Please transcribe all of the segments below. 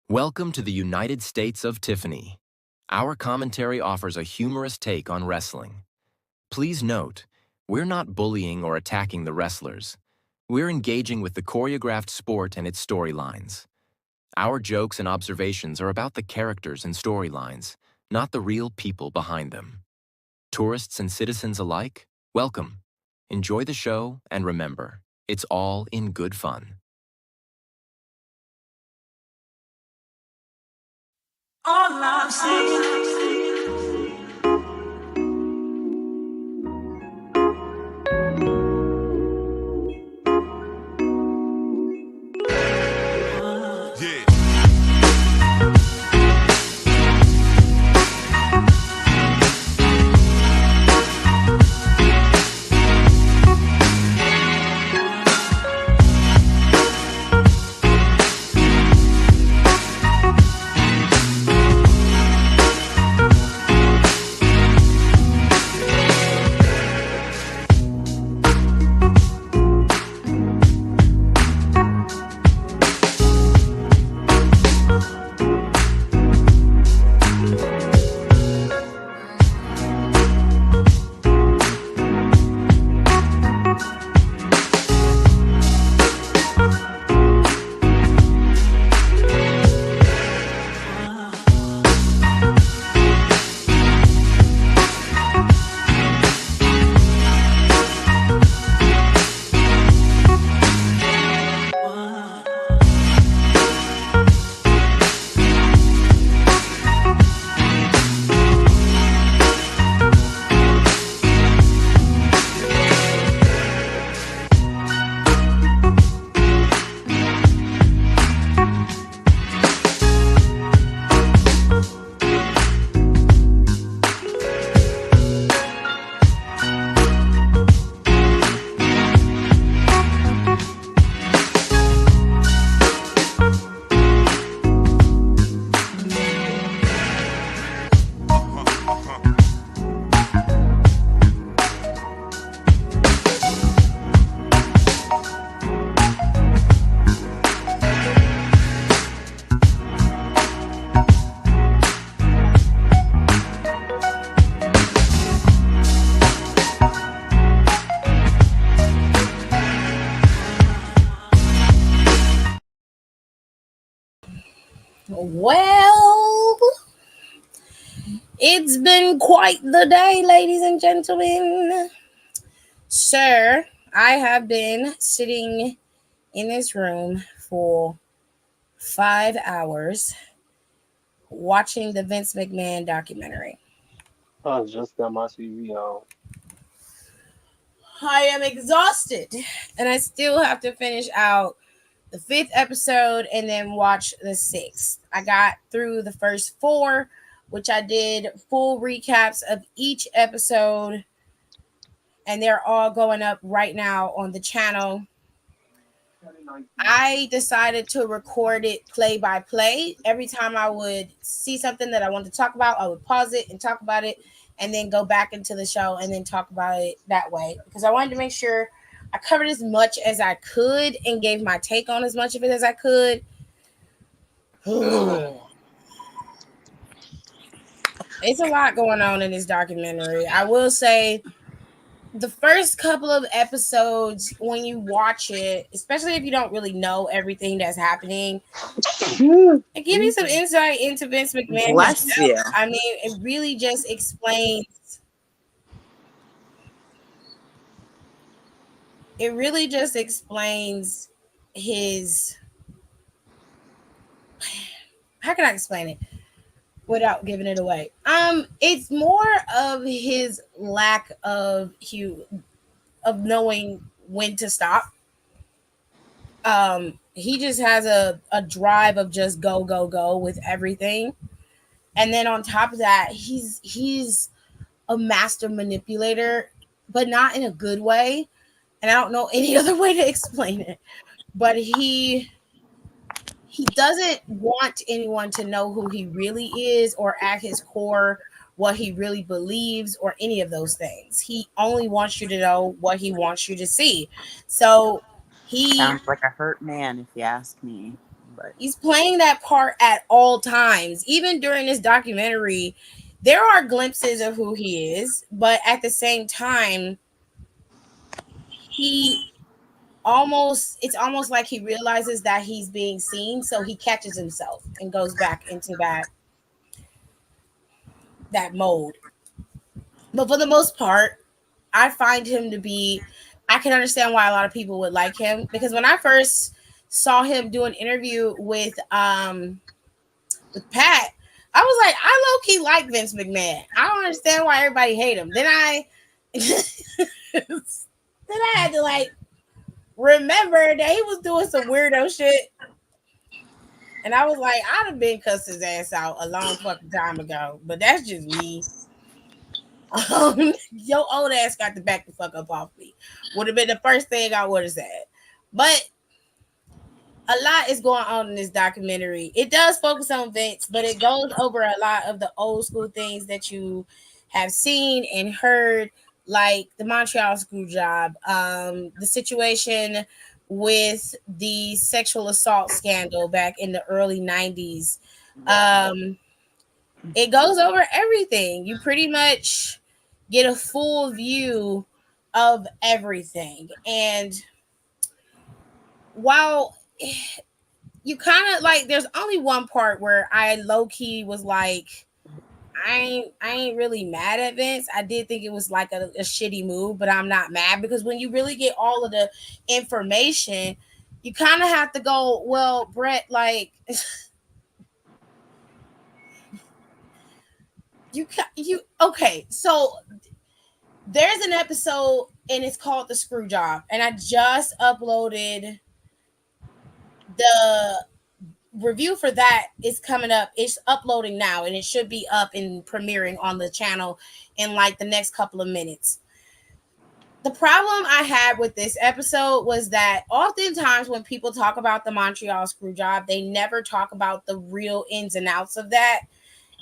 Welcome to the United States of Tiffany. Our commentary offers a humorous take on wrestling. Please note, we're not bullying or attacking the wrestlers. We're engaging with the choreographed sport and its storylines. Our jokes and observations are about the characters and storylines, not the real people behind them. Tourists and citizens alike, welcome. Enjoy the show and remember, it's all in good fun. All I'm saying. Well, it's been quite the day, ladies and gentlemen. Sir, I have been sitting in this room for 5 hours watching the Vince McMahon documentary. I just got my TV on. I am exhausted, and I still have to finish out the fifth episode and then watch the sixth. I got through the first four, which I did full recaps of each episode, and they're all going up right now on the channel. I decided to record it play by play. Every time I would see something that I wanted to talk about, I would pause it and talk about it, and then go back into the show and then talk about it that way, because I wanted to make sure I covered as much as I could and gave my take on as much of it as I could. It's a lot going on in this documentary. I will say the first couple of episodes, when you watch it, especially if you don't really know everything that's happening, it gives you some insight into Vince McMahon. Bless you. I mean, it really just explains. It really just explains his. How can I explain it without giving it away? It's more of his lack of knowing when to stop. He just has a drive of just go with everything. And then on top of that, he's a master manipulator, but not in a good way. And I don't know any other way to explain it. But he doesn't want anyone to know who he really is, or at his core what he really believes, or any of those things. He only wants you to know what he wants you to see. So he Sounds like a hurt man, if you ask me. Right. He's playing that part at all times. Even during this documentary, there are glimpses of who he is, but at the same time, he it's almost like he realizes that he's being seen, so he catches himself and goes back into that mode. But for the most part, I find him to be, I can understand why a lot of people would like him, because when I first saw him do an interview with Pat, I was like, I low key like Vince McMahon. I don't understand why everybody hate him. Then I then I had to like remember that he was doing some weirdo shit. And I was like, I'd have been cussed his ass out a long fucking time ago. But that's just me. Your old ass got to back the fuck up off me. Would have been the first thing I would have said. But a lot is going on in this documentary. It does focus on Vince, but it goes over a lot of the old school things that you have seen and heard, like the Montreal screw job, the situation with the sexual assault scandal back in the early 90s. It goes over everything. You pretty much get a full view of everything. And while you kind of like, there's only one part where I low key was like, I ain't really mad at Vince. I did think it was like a shitty move, but I'm not mad, because when you really get all of the information, you kind of have to go, well, Brett, like you okay. So there's an episode and it's called The Screw Job, and I just uploaded the review for that. Is coming up. It's uploading now, and it should be up and premiering on the channel in like the next couple of minutes. The problem I had with this episode was that oftentimes when people talk about the Montreal screw job, they never talk about the real ins and outs of that.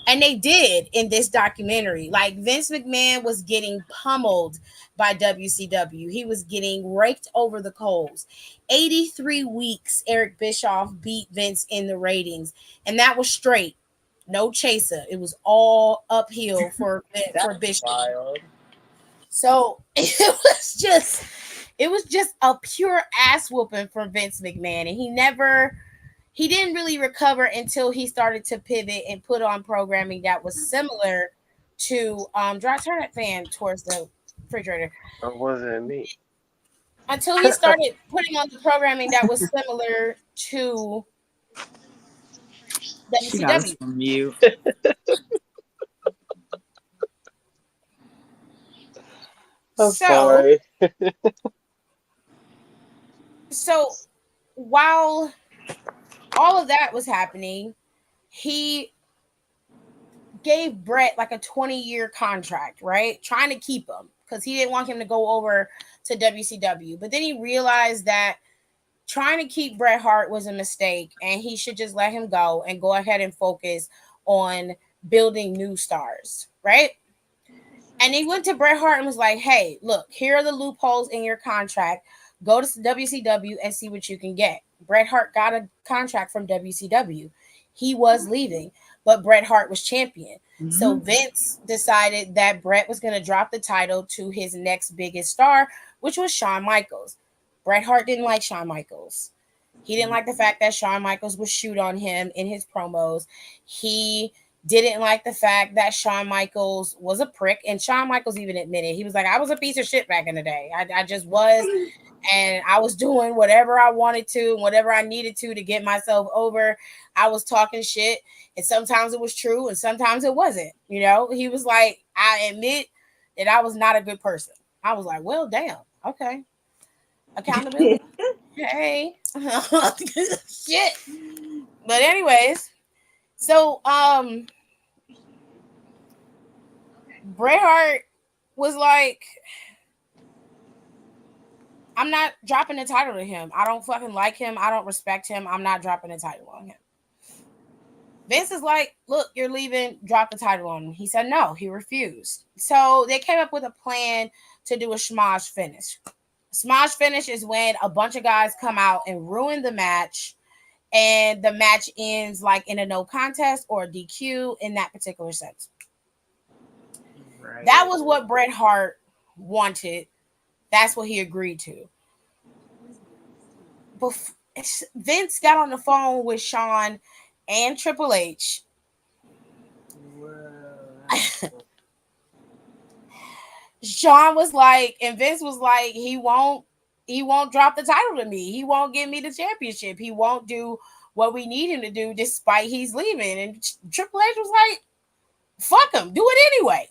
And they did in this documentary. Like, Vince McMahon was getting pummeled by WCW. He was getting raked over the coals. 83 weeks Eric Bischoff beat Vince in the ratings. And that was straight. No chaser. It was all uphill for Bischoff. Wild. So it was just a pure ass whooping for Vince McMahon. And he didn't really recover until he started to pivot and put on programming that was similar to turn that fan towards the refrigerator. It wasn't me. Until he started putting on the programming that was similar to She got us WCW. from mute. I'm sorry. So while all of that was happening, he gave Brett like a 20-year contract, right? Trying to keep him because he didn't want him to go over to WCW. But then he realized that trying to keep Bret Hart was a mistake, and he should just let him go and go ahead and focus on building new stars, right? And he went to Bret Hart and was like, hey, look, here are the loopholes in your contract. Go to WCW and see what you can get. Bret Hart got a contract from WCW. He was leaving, but Bret Hart was champion. Mm-hmm. So Vince decided that Bret was going to drop the title to his next biggest star, which was Shawn Michaels. Bret Hart didn't like Shawn Michaels. He didn't like the fact that Shawn Michaels would shoot on him in his promos. He didn't like the fact that Shawn Michaels was a prick. And Shawn Michaels even admitted, he was like, I was a piece of shit back in the day. I just was. And I was doing whatever I wanted to and whatever I needed to get myself over. I was talking shit. And sometimes it was true and sometimes it wasn't. You know, he was like, I admit that I was not a good person. I was like, well, damn. Okay. Accountability. Hey. Shit. But anyways, so Bret Hart was like, I'm not dropping the title to him. I don't fucking like him. I don't respect him. I'm not dropping the title on him. Vince is like, look, you're leaving. Drop the title on him. He said no. He refused. So they came up with a plan to do a smosh finish. Smosh finish is when a bunch of guys come out and ruin the match and the match ends like in a no contest or a DQ in that particular sense. Right. That was what Bret Hart wanted. That's what he agreed to. Vince got on the phone with Shawn and Triple H. Shawn was like, and Vince was like, he won't drop the title to me. He won't give me the championship. He won't do what we need him to do despite he's leaving. And Triple H was like, fuck him, do it anyway.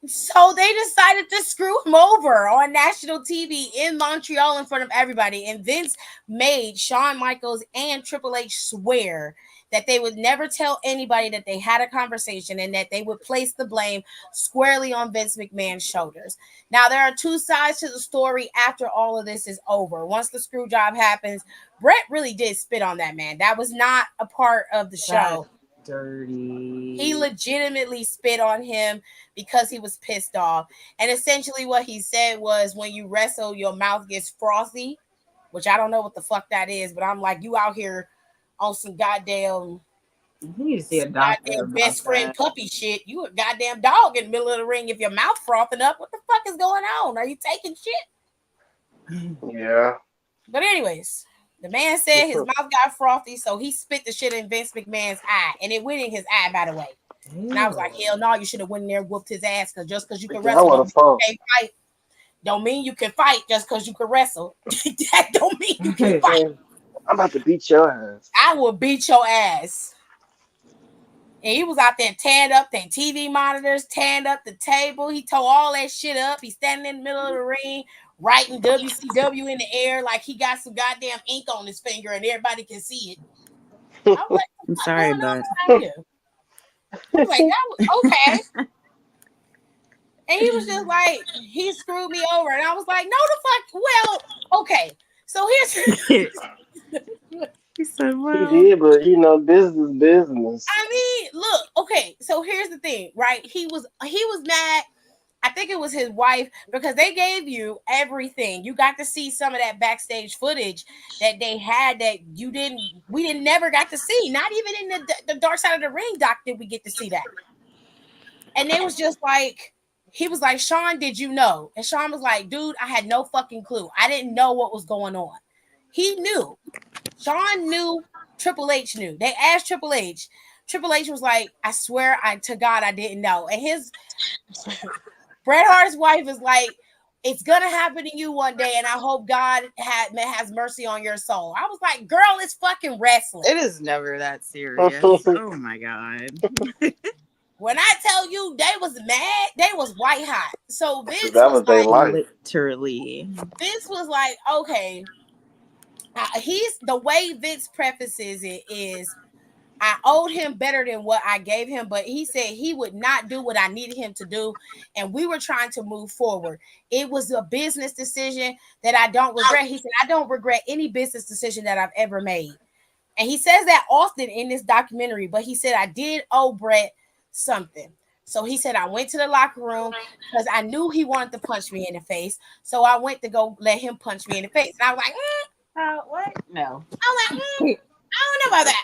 So they decided to screw him over on national TV in Montreal in front of everybody. And Vince made Shawn Michaels and Triple H swear that they would never tell anybody that they had a conversation and that they would place the blame squarely on Vince McMahon's shoulders. Now, there are two sides to the story after all of this is over. Once the screw job happens, Bret really did spit on that man. That was not a part of the show. Dirty. He legitimately spit on him because he was pissed off. And essentially what he said was, when you wrestle, your mouth gets frothy, which I don't know what the fuck that is, but I'm like, you out here on some goddamn, goddamn best friend puppy shit. You a goddamn dog in the middle of the ring if your mouth frothing up. What the fuck is going on? Are you taking shit? Yeah. But anyways, the man said his mouth got frothy, so he spit the shit in Vince McMahon's eye, and it went in his eye, by the way. Damn. And I was like, hell no, you should have went in there and whooped his ass, because just because you can wrestle don't mean you can't fight. Don't mean you can fight just because you can wrestle. That don't mean you can fight. I'm about to beat your ass. I will beat your ass. And he was out there tearing up their TV monitors, tearing up the table. He tore all that shit up. He's standing in the middle of the ring, writing WCW in the air like he got some goddamn ink on his finger and everybody can see it. I was like, I'm sorry, but I was like, that was okay. And he was just like, he screwed me over. And I was like, no, the fuck. Well, okay. So here's he said, well, he did, but business. I mean, look, okay. So here's the thing, right? He was mad. I think it was his wife, because they gave you everything. You got to see some of that backstage footage that they had that we never got to see. Not even in the Dark Side of the Ring doc did we get to see that. And they was just like, he was like, Shawn, did you know? And Shawn was like, dude, I had no fucking clue. I didn't know what was going on. He knew. Shawn knew. Triple H knew. They asked Triple H. Triple H was like, I swear to God, I didn't know. And his Bret Hart's wife is like, it's gonna happen to you one day, and I hope God has mercy on your soul. I was like, girl, it's fucking wrestling. It is never that serious. Oh my God. When I tell you they was mad, they was white hot. So Vince was like, literally. Vince was like, okay. He's the way Vince prefaces it is, I owed him better than what I gave him, but he said he would not do what I needed him to do, and we were trying to move forward. It was a business decision that I don't regret. He said, I don't regret any business decision that I've ever made. And he says that often in this documentary, but he said, I did owe Bret something. So he said, I went to the locker room because I knew he wanted to punch me in the face. So I went to go let him punch me in the face. And I was like, what? No. I was like, I don't know about that.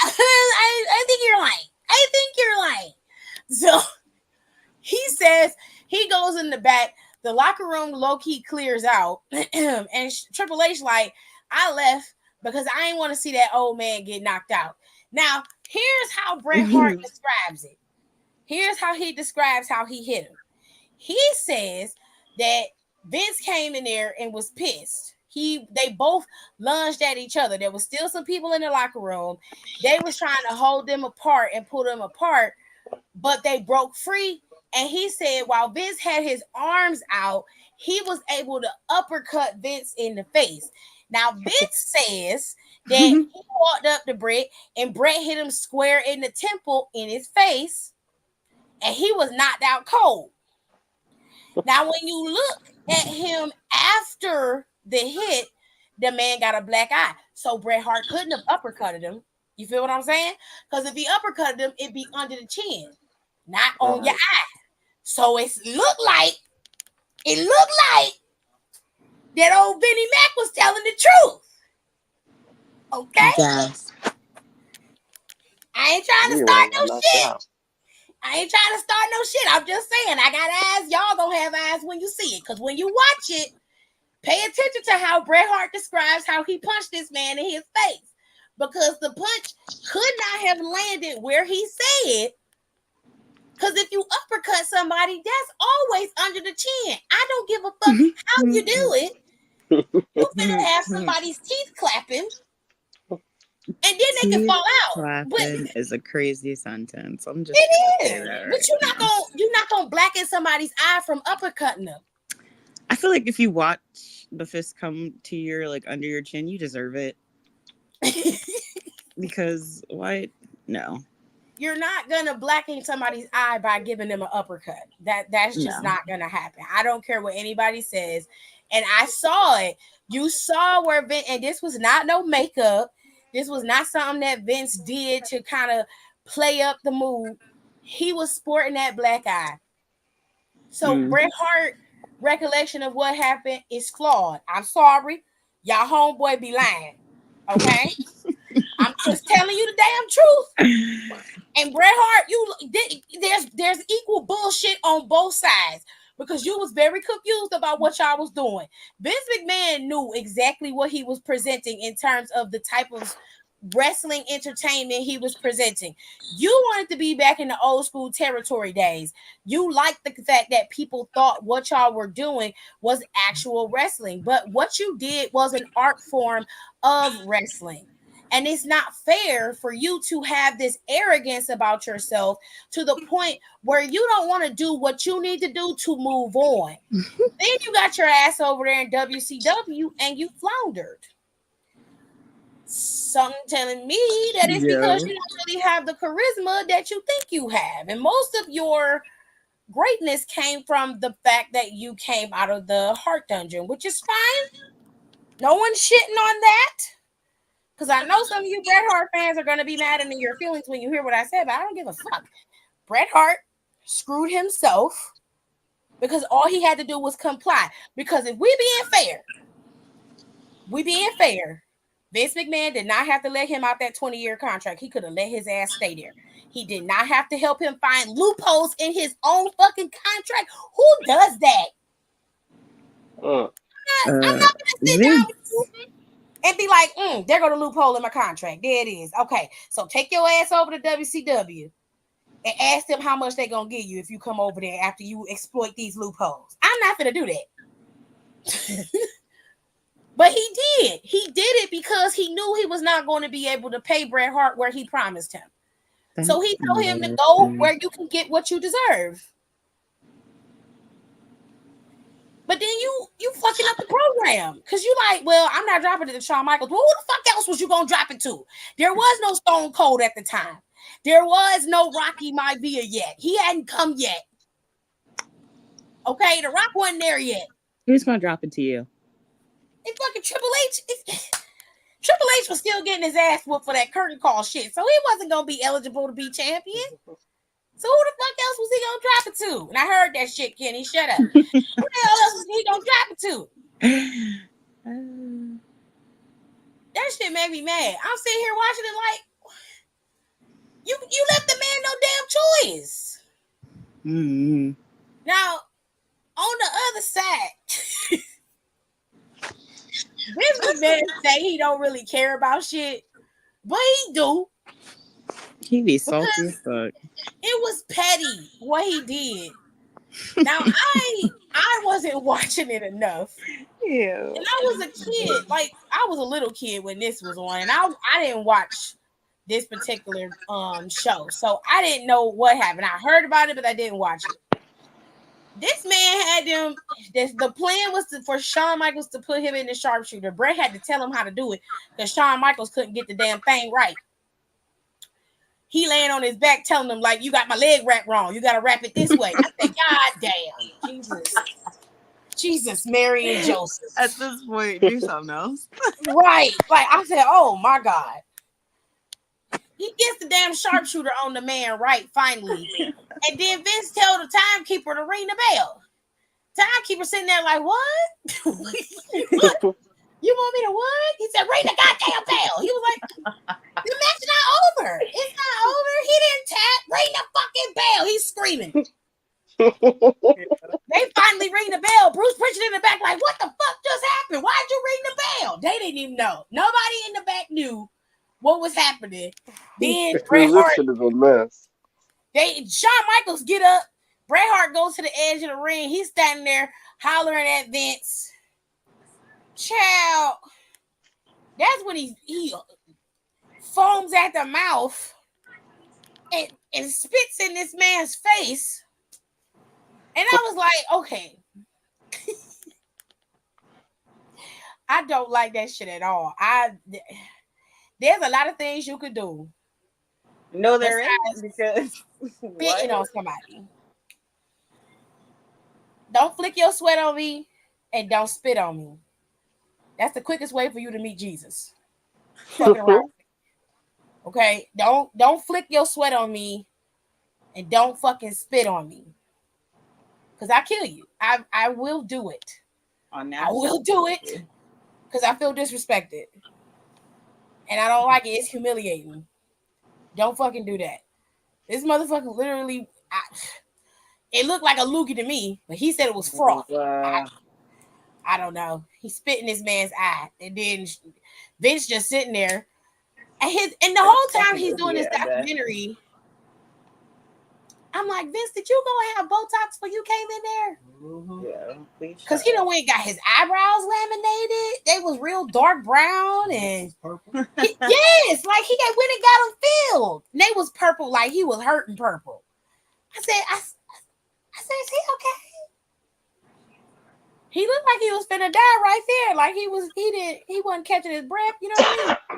I think you're lying. I think you're lying. So he says he goes in the back. The locker room low-key clears out. And Triple H like, I left because I didn't want to see that old man get knocked out. Now, here's how Bret Hart describes it. Here's how he describes how he hit him. He says that Vince came in there and was pissed. They both lunged at each other. There was still some people in the locker room. They was trying to hold them apart and pull them apart, but they broke free. And he said while Vince had his arms out, he was able to uppercut Vince in the face. Now, Vince says that he walked up to Bret and Bret hit him square in the temple in his face, and he was knocked out cold. Now, when you look at him after the hit, the man got a black eye. So Bret Hart couldn't have uppercutted him. You feel what I'm saying? Because if he uppercutted him, it'd be under the chin, not on your eye. So it looked like that old Benny Mac was telling the truth. Okay? Yes. I ain't trying to You start ain't got no knocked shit. out. I ain't trying to start no shit. I'm just saying, I got eyes. Y'all gonna have eyes when you see it. Because when you watch it, pay attention to how Bret Hart describes how he punched this man in his face. Because the punch could not have landed where he said. Because if you uppercut somebody, that's always under the chin. I don't give a fuck how you do it. You finna have somebody's teeth clapping, and then they can Teeth fall out. But clapping is a crazy sentence. I'm just it gonna say is. that But right you're not gonna blacken somebody's eye from uppercutting them. I feel like if you watch the fist come to your like under your chin, you deserve it. Because why? No. You're not gonna blacken somebody's eye by giving them an uppercut. That's just No. not gonna happen. I don't care what anybody says. And I saw it. You saw where Vince, and this was not no makeup. This was not something that Vince did to kind of play up the mood. He was sporting that black eye. So Bret Hart recollection of what happened is flawed. I'm sorry. Y'all homeboy be lying. Okay? I'm just telling you the damn truth. And Bret Hart, there's equal bullshit on both sides because you was very confused about what y'all was doing. Vince McMahon knew exactly what he was presenting in terms of the type of wrestling entertainment he was presenting. You wanted to be back in the old school territory days. You liked the fact that people thought what y'all were doing was actual wrestling, but what you did was an art form of wrestling. And it's not fair for you to have this arrogance about yourself to the point where you don't want to do what you need to do to move on. Then you got your ass over there in WCW and you floundered. Something telling me that it's because you don't really have the charisma that you think you have. And most of your greatness came from the fact that you came out of the Heart Dungeon, which is fine. No one's shitting on that. Because I know some of you Bret Hart fans are going to be mad in your feelings when you hear what I said, but I don't give a fuck. Bret Hart screwed himself because all he had to do was comply. Because if we being fair, Vince McMahon did not have to let him out that 20-year contract. He could have let his ass stay there. He did not have to help him find loopholes in his own fucking contract. Who does that? I'm not going to sit down with you and be like, there go the loophole in my contract. There it is. Okay, so take your ass over to WCW and ask them how much they're going to give you if you come over there after you exploit these loopholes. I'm not going to do that. But he did. He did it because he knew he was not going to be able to pay Bret Hart where he promised him. So he told him to go where you can get what you deserve. But then you fucking up the program because you like, well, I'm not dropping it to Shawn Michaels. Well, who the fuck else was you gonna drop it to? There was no Stone Cold at the time. There was no Rocky Maivia yet. He hadn't come yet. Okay, The Rock wasn't there yet. Who's gonna drop it to you? It's fucking Triple H. Triple H was still getting his ass whooped for that curtain call shit, so he wasn't gonna be eligible to be champion. So who the fuck else was he gonna drop it to? And I heard that shit, Kenny. Shut up. Who the hell else was he gonna drop it to? That shit made me mad. I'm sitting here watching it like you left the man no damn choice. Mm-hmm. Now, on the other side, Vince McMahon say he don't really care about shit, but he do. He be salty as fuck. It was petty what he did. Now I wasn't watching it enough. Yeah. And I was a kid, like I was a little kid when this was on, and I didn't watch this particular show, so I didn't know what happened. I heard about it, but I didn't watch it. This man had them. The plan was for Shawn Michaels to put him in the sharpshooter. Bret had to tell him how to do it because Shawn Michaels couldn't get the damn thing right. He laying on his back telling him, like, you got my leg wrapped wrong. You got to wrap it this way. I said, God damn. Jesus, Mary and Joseph. At this point, do something else. Right. Like, I said, oh, my God. He gets the damn sharpshooter on the man right, finally. And then Vince tell the timekeeper to ring the bell. Timekeeper sitting there like, what? What? You want me to what? He said, ring the goddamn bell. He was like, the match not over. It's not over. He didn't tap. Ring the fucking bell. He's screaming. They finally ring the bell. Bruce Pritchard in the back like, what the fuck just happened? Why'd you ring the bell? They didn't even know. Nobody in the back knew what was happening. Then Bret This Hart, shit is a mess. Shawn Michaels get up. Bret Hart goes to the edge of the ring. He's standing there hollering at Vince. Child. That's when he foams at the mouth and spits in this man's face. And I was like, okay. I don't like that shit at all. There's a lot of things you could do. No, there is, because spitting on somebody. Don't flick your sweat on me and don't spit on me. That's the quickest way for you to meet Jesus. Fucking around. Okay? Don't flick your sweat on me and don't fucking spit on me. Because I kill you. I will do it. I will do it because I feel disrespected. And I don't like it. It's humiliating. Don't fucking do that. This motherfucker literally, it looked like a loogie to me, but he said it was froth. I don't know. He spit in this man's eye. And then Vince just sitting there. And the whole time he's doing this documentary, I'm like, Vince, did you go and have Botox when you came in there? Yeah. Because he done went and got his eyebrows laminated. They was real dark brown and yes, like he went and got them filled. And they was purple, like he was hurting purple. I said, is he okay? He looked like he was finna die right there. Like he wasn't catching his breath, you know what I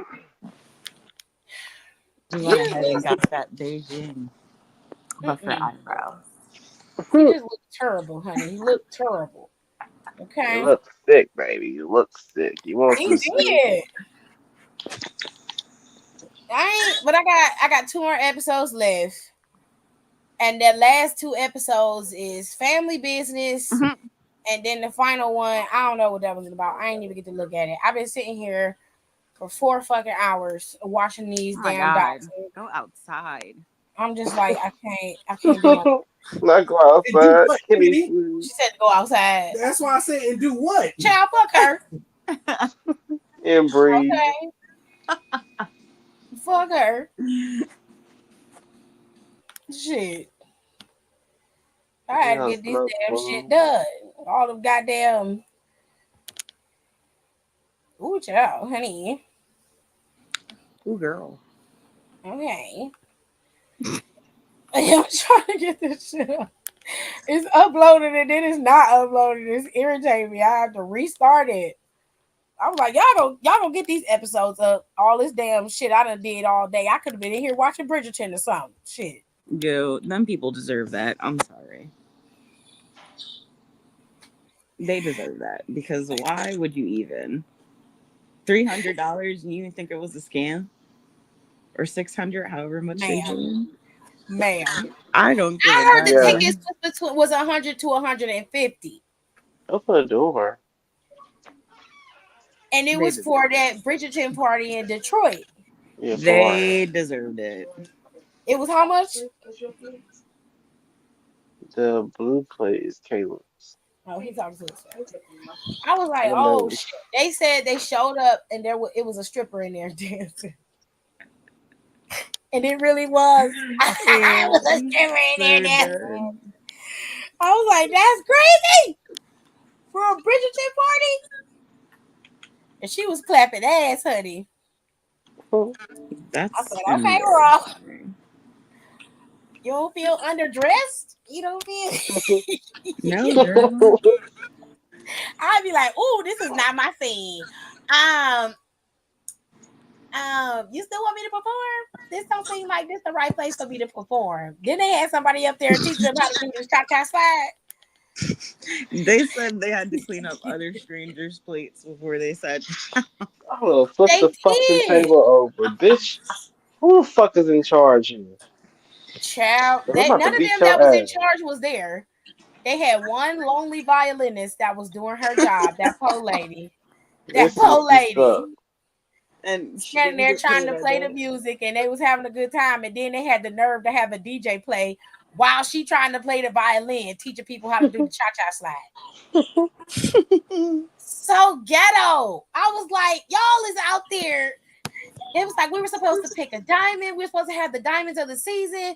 mean? He went ahead and got that Beijing buffer eyebrows. He just looked terrible, honey. He looked terrible. Okay. You look sick, baby. You look sick. You want He to did. But I got 2 more episodes left. And the last 2 episodes is family business. Mm-hmm. And then the final one, I don't know what that was about. I ain't even get to look at it. I've been sitting here for 4 fucking hours watching these damn docs. Go outside. I'm just like, I can't do nothing. not go outside. She said to go outside. That's why I said, and do what? Child, fuck her. And breathe. Okay. Fuck her. Shit. I had to get this damn shit done. All them goddamn. Ooh, child, honey. Ooh, girl. Okay. I'm trying to get this shit up. It's uploaded and then it's not uploaded. It's irritating me. I have to restart it. I was like, y'all don't get these episodes up. All this damn shit I done did all day. I could have been in here watching Bridgerton or something. Shit. Yo, them people deserve that. I'm sorry. They deserve that because why would you even? $300 and you didn't think it was a scam? Or $600, however much they do? Ma'am. I don't think I heard the tickets was 100 to 150. Open the door. And it was for that Bridgerton party in Detroit. Yeah, they deserved it. It was how much? The blue plate is Caleb's. Oh, he's talking to us. I was like, oh shit. They said they showed up and it was a stripper in there dancing. And it really was. I was a stripper in there dancing. I was like, that's crazy for a Bridgerton party. And she was clapping ass, honey. That's I said, okay, girl. You don't feel underdressed? You don't feel no, girl. I'd be like, "Ooh, this is not my scene." You still want me to perform? This don't seem like this the right place for me to perform. Then they had somebody up there teaching them how to do this cha-cha slide. They said they had to clean up other strangers' plates before they said. I will flip the fucking table over, bitch. Who the fuck is in charge here? Child, none of them that was in charge was there. They had one lonely violinist that was doing her job. That poor lady. That This is poor what's up. lady. And she Standing didn't there get trying paid, to I play the bet. music, and they was having a good time. And then they had the nerve to have a DJ play while she trying to play the violin, teaching people how to do the cha-cha slide. So ghetto. I was like, y'all is out there. It was like we were supposed to pick a diamond. We were supposed to have the diamonds of the season.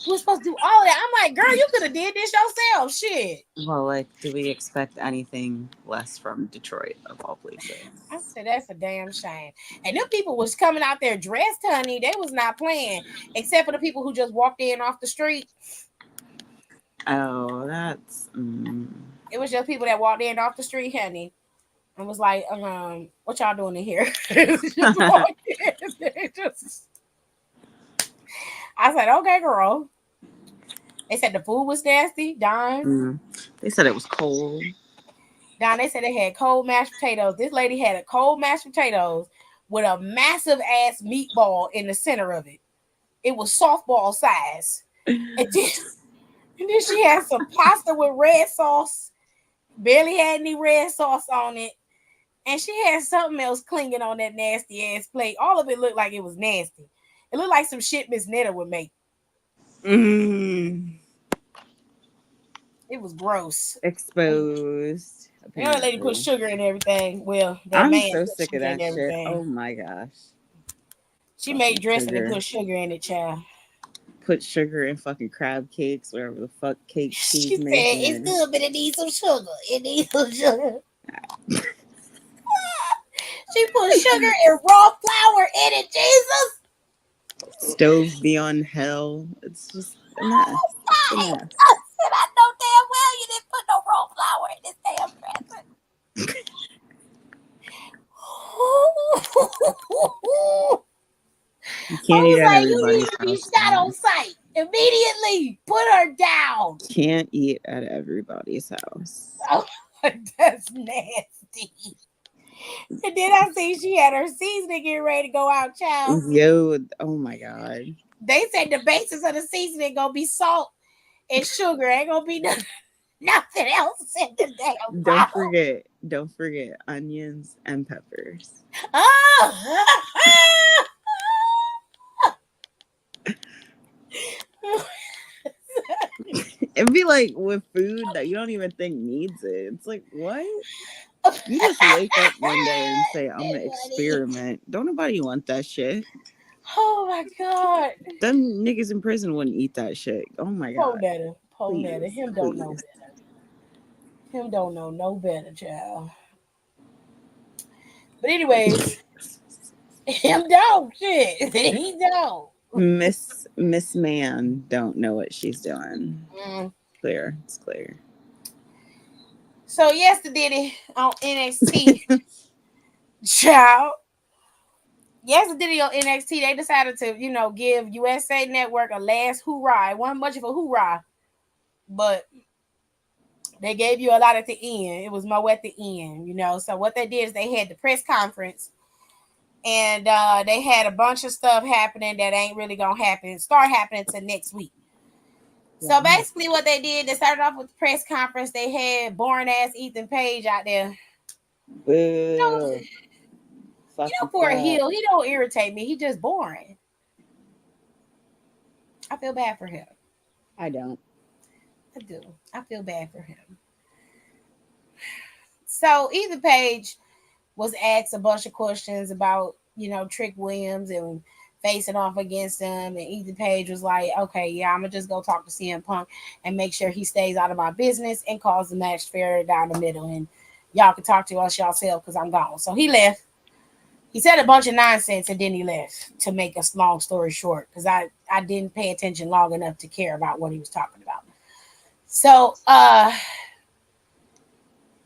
We were supposed to do all that. I'm like, girl, you could have did this yourself. Shit. Well, like, do we expect anything less from Detroit of all places? I said that's a damn shame. And them people was coming out there dressed, honey. They was not playing, except for the people who just walked in off the street. Oh, that's. It was just people that walked in off the street, honey, and was like, what y'all doing in here? Just walked in. I said, okay, girl. They said the food was nasty. Don. They said it was cold. Don, they said they had cold mashed potatoes. This lady had a cold mashed potatoes with a massive ass meatball in the center of it. It was softball size. And then she had some pasta with red sauce. Barely had any red sauce on it. And she had something else clinging on that nasty ass plate. All of it looked like it was nasty. It looked like some shit Miss Netta would make. It was gross. Exposed. The other lady put sugar in everything. Well, that I'm man so put sick of sugar in that shit. everything. Oh my gosh. She Fucking made dressing sugar. and put sugar in it, child. Put sugar in fucking crab cakes, whatever the fuck cake She she's said making. it's good, but it needs some sugar. It needs some sugar. She put sugar and raw flour in it, Jesus. Stove beyond hell. It's just a mess. It's a mess. I said, I know damn well you didn't put no raw flour in this damn dressing. You can't eat was at like, you everybody's need to be house. shot on sight immediately. Put her down. Can't eat at everybody's house. Oh, that's nasty. And then I see she had her seasoning getting ready to go out, child. Yo, oh my god. They said the basis of the seasoning gonna be salt and sugar. Ain't gonna be nothing else in the damn bottle. Don't forget onions and peppers. Oh! It'd be like with food that you don't even think needs it. It's like, what? You just wake up one day and say, I'm gonna experiment. Don't nobody want that shit. Oh my god. Them niggas in prison wouldn't eat that shit. Oh my god. Poe Netta. Him don't know better. Him don't know no better, child. But anyways, him don't shit. He don't. Miss Man don't know what she's doing. Clear. It's clear. So yesterday on NXT, child. Yesterday on NXT, they decided to, give USA Network a last hoorah. It wasn't much of a hoorah, but they gave you a lot at the end. It was more at the end, So what they did is they had the press conference, and they had a bunch of stuff happening that ain't really gonna start happening till next week. Yeah. So basically, what they did, they started off with the press conference. They had boring ass Ethan Page out there. Boo. For a heel, he don't irritate me. He just boring. I feel bad for him. I don't. I do. I feel bad for him. So Ethan Page was asked a bunch of questions about, Trick Williams and facing off against him. And Ethan Page was like, okay, yeah, I'm going to just go talk to CM Punk and make sure he stays out of my business and calls the match fair down the middle. And y'all can talk to us yourself because I'm gone. So he left. He said a bunch of nonsense and then he left, to make a long story short, because I didn't pay attention long enough to care about what he was talking about. So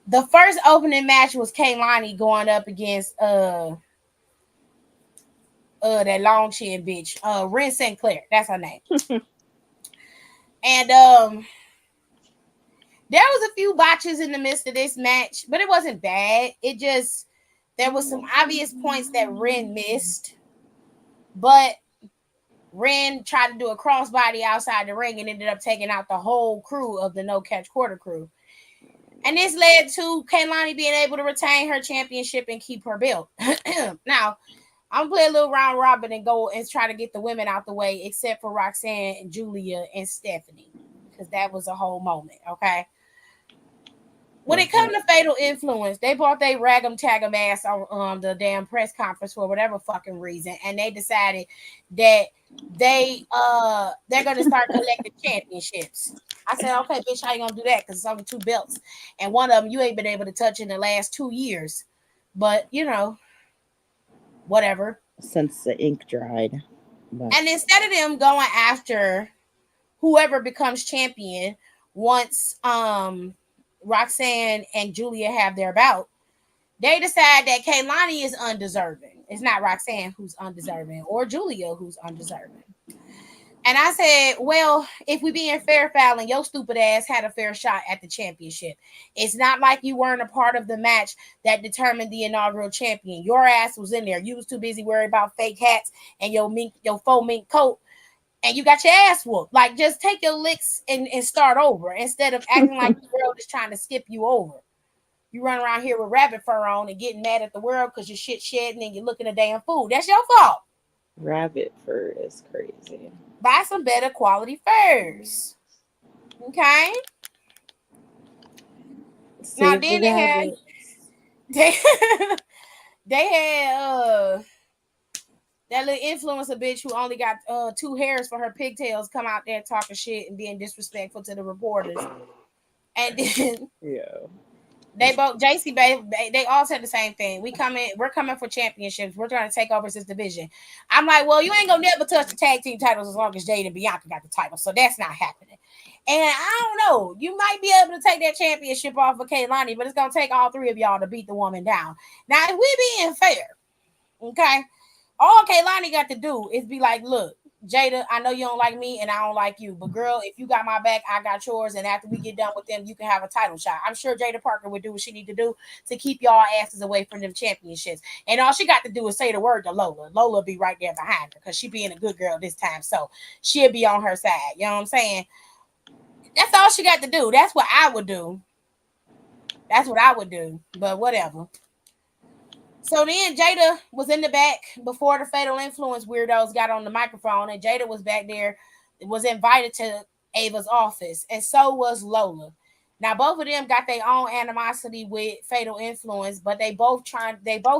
the first opening match was Kaylani going up against that long chin bitch, Ren Sinclair. That's her name. And there was a few botches in the midst of this match, but it wasn't bad. It just, there was some obvious points that Ren missed, but Ren tried to do a crossbody outside the ring and ended up taking out the whole crew of the No Catch Quarter crew. And this led to Kaylani being able to retain her championship and keep her belt. Now, I'm gonna play a little round robin and go and try to get the women out the way, except for Roxanne and Julia and Stephanie, because that was a whole moment. Okay. When it comes to Fatal Influence, they brought their rag'em tag'em ass on the damn press conference for whatever fucking reason, and they decided that they're gonna start collecting championships. I said, okay, bitch, how you gonna do that? Because it's only 2 belts, and one of them you ain't been able to touch in the last 2 years. But whatever. Since the ink dried. But. And instead of them going after whoever becomes champion once Roxanne and Julia have their bout, they decide that Kaylani is undeserving. It's not Roxanne who's undeserving or Julia who's undeserving. And I said, well, if we being fair, Fallon, your stupid ass had a fair shot at the championship. It's not like you weren't a part of the match that determined the inaugural champion. Your ass was in there. You was too busy worried about fake hats and your faux mink coat, and you got your ass whooped. Like, just take your licks and start over instead of acting like the world is trying to skip you over. You run around here with rabbit fur on and getting mad at the world because your shit shedding and you're looking a damn fool. That's your fault. Rabbit fur is crazy. Buy some better quality furs. Okay? Now then they had that little influencer bitch who only got 2 hairs for her pigtails come out there talking shit and being disrespectful to the reporters. And then they both JC baby, they all said the same thing. We're coming for championships. We're trying to take over this division. I'm like, well, you ain't gonna never touch the tag team titles as long as Jade and Bianca got the title, so that's not happening. And I don't know, you might be able to take that championship off of Kaylani, but it's gonna take all 3 of y'all to beat the woman down. Now, if we being fair, okay, all Kaylani got to do is be like, look, Jada, I know you don't like me and I don't like you, but girl, if you got my back, I got yours. And after we get done with them, you can have a title shot. I'm sure Jada Parker would do what she need to do to keep y'all asses away from them championships. And all she got to do is say the word to Lola. Lola be right there behind her because she being a good girl this time. So she'll be on her side. You know what I'm saying? That's all she got to do. That's what I would do. But whatever. So then Jada was in the back before the Fatal Influence weirdos got on the microphone, and Jada was back there, was invited to Ava's office, and so was Lola. Now both of them got their own animosity with Fatal Influence, but they both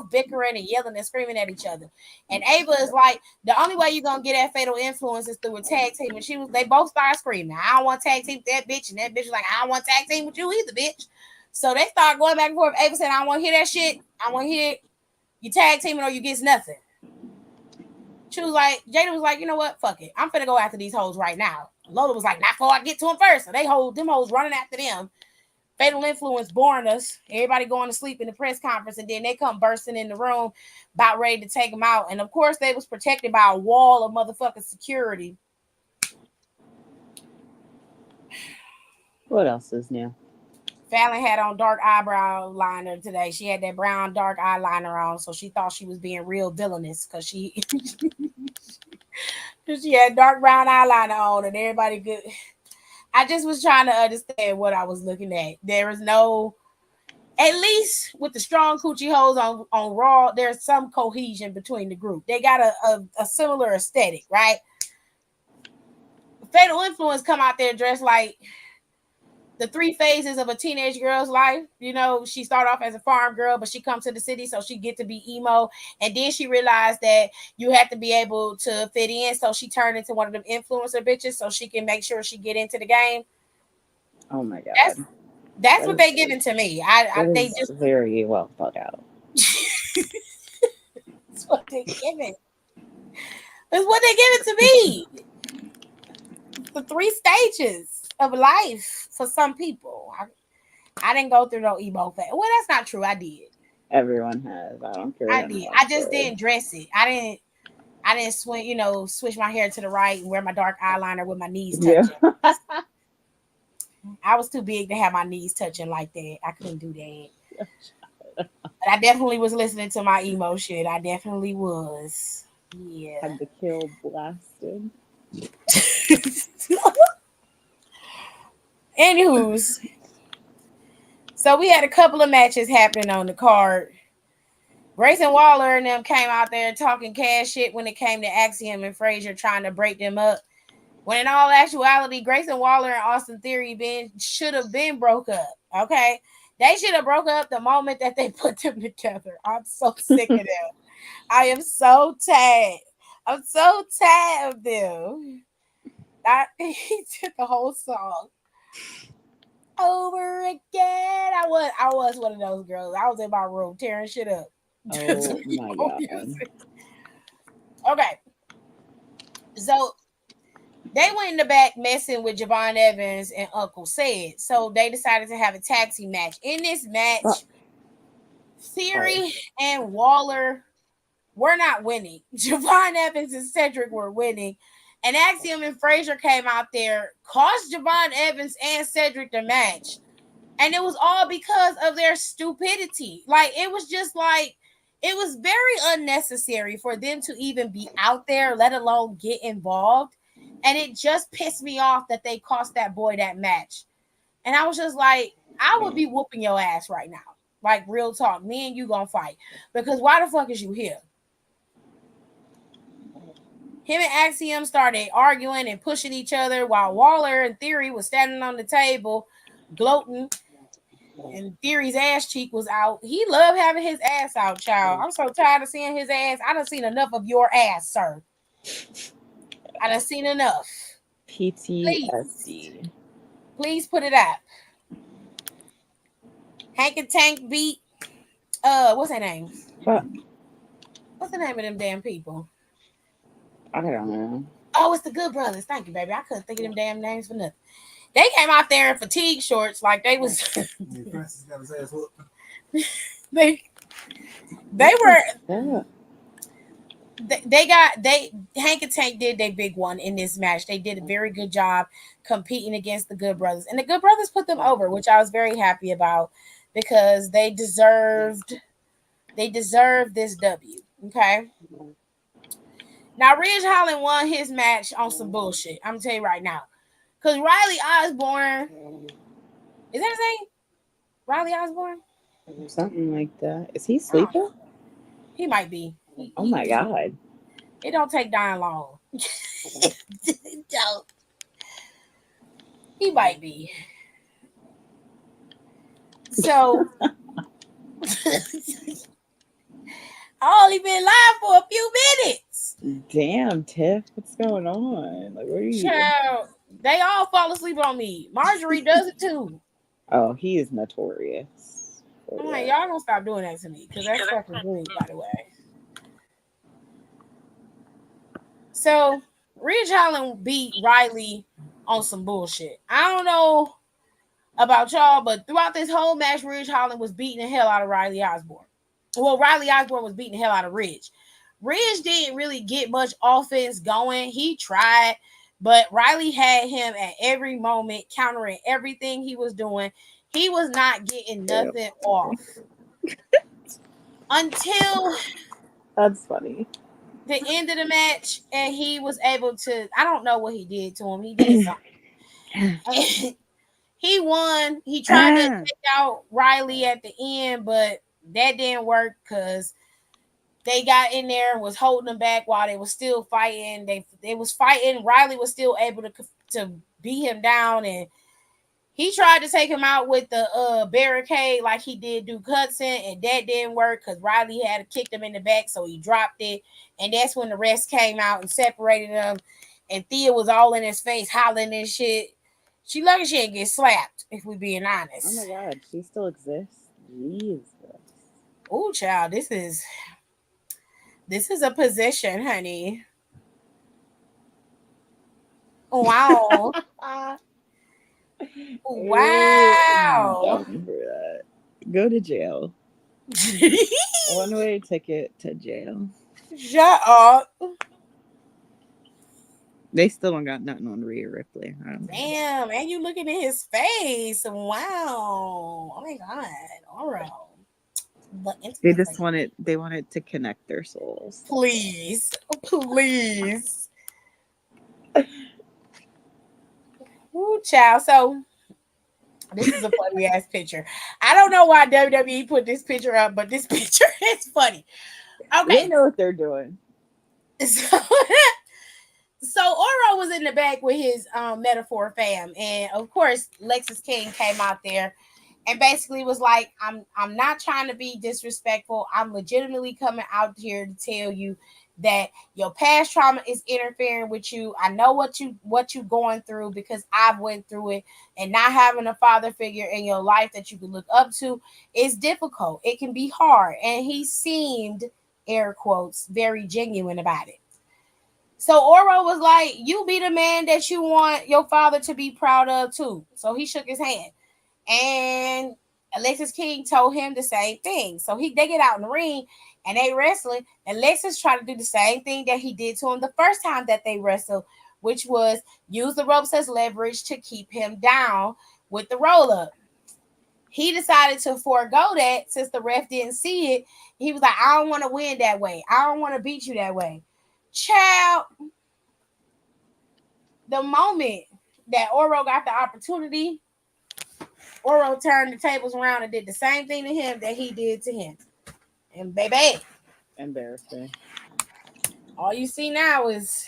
bickering and yelling and screaming at each other. And Ava is like, the only way you're gonna get at Fatal Influence is through a tag team. And they both started screaming, I don't want to tag team with that bitch, and that bitch was like, I don't want to tag team with you either, bitch. So they start going back and forth. Ava said, I don't want to hear that shit. I want to hear you tag teaming or you get nothing. She was like, Jada was like, you know what? Fuck it. I'm finna go after these hoes right now. Lola was like, not before I get to them first. So them hoes running after them. Fatal Influence boring us. Everybody going to sleep in the press conference, and then they come bursting in the room about ready to take them out. And of course, they was protected by a wall of motherfucking security. What else is new? Fallon had on dark eyebrow liner today. She had that brown dark eyeliner on, so she thought she was being real villainous because she had dark brown eyeliner on, and everybody good. I just was trying to understand what I was looking at. There is no, at least with the strong coochie hoes on Raw, there's some cohesion between the group. They got a similar aesthetic, right? Fatal Influence come out there dressed like the 3 phases of a teenage girl's life. You know, she started off as a farm girl, but she comes to the city, so she get to be emo. And then she realized that you have to be able to fit in, so she turned into one of them influencer bitches so she can make sure she get into the game. Oh my God. That's what they giving to me. They just very well thought out. That's what they giving. That's what they giving to me. The 3 stages of life for some people. I didn't go through no emo phase. Well, that's not true. I did. Everyone has. I don't care. I did. I just didn't dress it. I didn't switch my hair to the right and wear my dark eyeliner with my knees touching. Yeah. I was too big to have my knees touching like that. I couldn't do that. But I definitely was listening to my emo shit. I definitely was. Yeah. Had the kill blasted. Anywho's, so we had a couple of matches happening on the card. Grayson Waller and them came out there talking cash shit when it came to Axiom and Frazier trying to break them up. When in all actuality, Grayson Waller and Austin Theory should have been broke up. Okay, they should have broke up the moment that they put them together. I'm so sick of them. I am so tired. I'm so tired of them. He did the whole song over again. I was one of those girls. I was in my room tearing shit up. Oh my god. Okay. So they went in the back messing with Javon Evans and Uncle Sid. So they decided to have a taxi match. In this match, Theory and Waller were not winning. Javon Evans and Cedric were winning. And Axiom and Frazier came out there, cost Javon Evans and Cedric the match. And it was all because of their stupidity. Like, it was just like, it was very unnecessary for them to even be out there, let alone get involved. And it just pissed me off that they cost that boy that match. And I was just like, I would be whooping your ass right now. Like, real talk. Me and you gonna fight. Because why the fuck is you here? Him and Axiom started arguing and pushing each other while Waller and Theory was standing on the table gloating. And Theory's ass cheek was out. He loved having his ass out, child. I'm so tired of seeing his ass. I done seen enough of your ass, sir. I done seen enough. PTSD. Please put it out. Hank and Tank beat what's their name? What's the name of them damn people? I don't know. Oh, it's the Good Brothers. Thank you, baby. I couldn't think of them damn names for nothing. They came out there in fatigue shorts like they was they were Hank and Tank did their big one in this match. They did a very good job competing against the Good Brothers. And the Good Brothers put them over, which I was very happy about because they deserved this W. Okay. Now Ridge Holland won his match on some bullshit. I'm gonna tell you right now. Because Riley Osborne, is that his name? Riley Osborne? Something like that. Is he sleeping? He might be. Oh my god. It don't take dying long. Don't. He might be. So I only been live for a few minutes. Damn, Tiff, what's going on? Like, what are you? Child, they all fall asleep on me. Marjorie does it too. Oh, he is notorious. I'm like, y'all gonna stop doing that to me because that's fucking rude, by the way. So Ridge Holland beat Riley on some bullshit. I don't know about y'all, but throughout this whole match, Ridge Holland was beating the hell out of Riley Osborne. Well, Riley Osborne was beating the hell out of Ridge. Ridge didn't really get much offense going. He tried, but Riley had him at every moment, countering everything he was doing. He was not getting nothing off until that's funny. The end of the match, and he was able to. I don't know what he did to him. He did something. He won. He tried to take out Riley at the end, but that didn't work because they got in there and was holding them back while they was still fighting. They was fighting. Riley was still able to beat him down, and he tried to take him out with the barricade like he did Duke Hudson, and that didn't work because Riley had kicked him in the back, so he dropped it. And that's when the rest came out and separated them. And Thea was all in his face, hollering and shit. She lucky she didn't get slapped, if we being honest. Oh my god, she still exists? Jesus. Oh, child, this is a position, honey. Wow. Wow. Dumb for that. Go to jail. One-way ticket to jail. Shut up. They still don't got nothing on Rhea Ripley. Damn, and you looking at his face. Wow. Oh my god. All right. The They intimate just place. wanted to connect their souls. Please, please. Ooh, child. So this is a funny ass picture. I don't know why WWE put this picture up, but this picture is funny. They Okay, know what they're doing. so so Oro was in the back with his metaphor fam, and of course Lexus King came out there and basically was like, I'm not trying to be disrespectful. I'm legitimately coming out here to tell you that your past trauma is interfering with you. I know what you going through because I've went through it, and not having a father figure in your life that you can look up to is difficult. It can be hard, and he seemed, air quotes, very genuine about it. So Oro was like, "You be the man that you want your father to be proud of too." So he shook his hand, and Alexis King told him the same thing. So they get out in the ring and they wrestling. And Alexis tried to do the same thing that he did to him the first time that they wrestled, which was use the ropes as leverage to keep him down with the roll up. He decided to forego that since the ref didn't see it. He was like, I don't want to win that way. I don't want to beat you that way. Child, the moment that Oro got the opportunity, Oro turned the tables around and did the same thing to him that he did to him. And baby, Embarrassing. all you see now is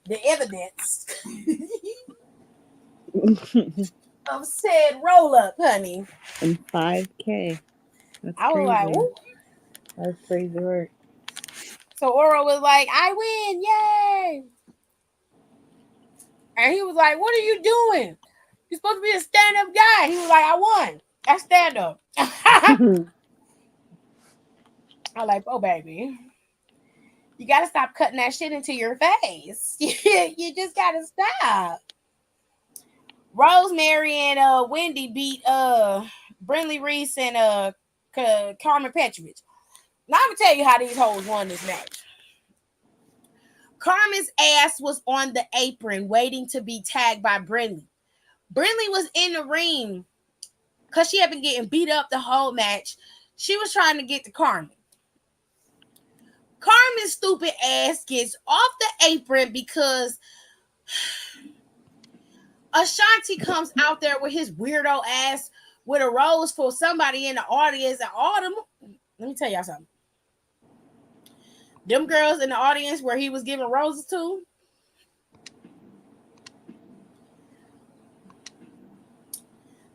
the evidence of said roll up, honey. And 5K. That's I was like, crazy. woo. That's crazy work. So Oro was like, I win, yay. And he was like, what are you doing? You're supposed to be a stand up guy. He was like, I won. I stand up. I like, oh, baby. You got to stop cutting that shit into your face. You just got to stop. Rosemary and Wendy beat Brinley Reese and Carmen Petrovich. Now I'm gonna tell you how these hoes won this match. Carmen's ass was on the apron waiting to be tagged by Brinley. Brinley was in the ring because she had been getting beat up the whole match. She was trying to get to Carmen. Carmen's stupid ass gets off the apron because Ashanti comes out there with his weirdo ass with a rose for somebody in the audience. And all them, let me tell y'all something. Them girls in the audience where he was giving roses to,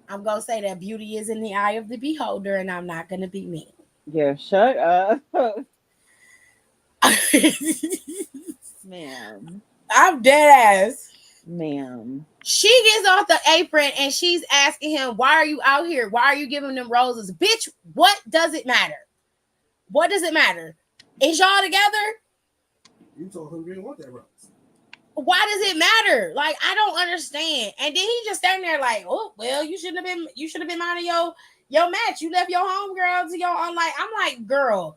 I'm gonna say that beauty is in the eye of the beholder, and I'm not gonna be mean. Yeah, shut up. Ma'am. I'm dead ass. Ma'am. She gets off the apron and she's asking him, why are you out here? Why are you giving them roses? Bitch, what does it matter? What does it matter? Is y'all together? You told him you didn't want that rose. Why does it matter? Like, I don't understand. And then he just standing there like, oh, well, you should have been minding your match. You left your homegirl to your own. Like, I'm like, girl.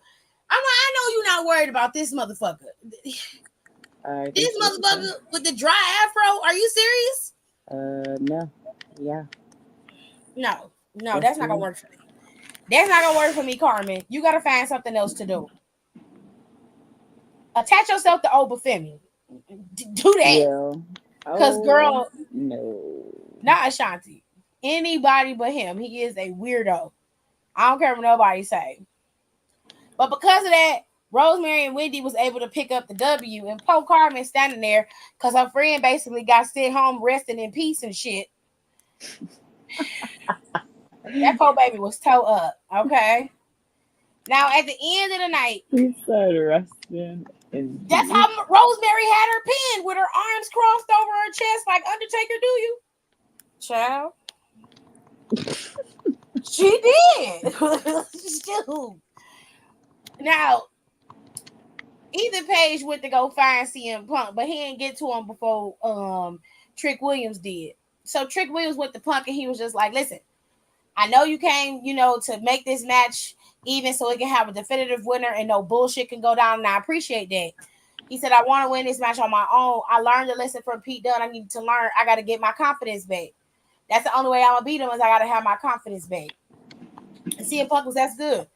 I'm like, I know you're not worried about this motherfucker. This motherfucker with the dry afro. Are you serious? No. Yeah. No, that's not gonna work for me. That's not gonna work for me, Carmen. You gotta find something else to do. Attach yourself to Obafemi. Do that. Yeah. Cause girl, no. not Ashanti. Anybody but him. He is a weirdo. I don't care what nobody say. But because of that, Rosemary and Wendy was able to pick up the W, and Poe Carmen standing there because her friend basically got sent home resting in peace and shit. That poor baby was toe up. Okay. Now at the end of the night, He started resting. that's how Rosemary had her pinned with her arms crossed over her chest, like Undertaker. Do you, child? She did. Shoot. Now, Ethan Page went to go find CM Punk, but he didn't get to him before Trick Williams did. So Trick Williams went to Punk, and he was just like, "Listen, I know you came, to make this match even so it can have a definitive winner and no bullshit can go down, and I appreciate that." He said, "I want to win this match on my own. I learned a lesson from Pete Dunne. I need to learn. I got to get my confidence back. That's the only way I'm going to beat him is I got to have my confidence back." And CM Punk was, "That's good.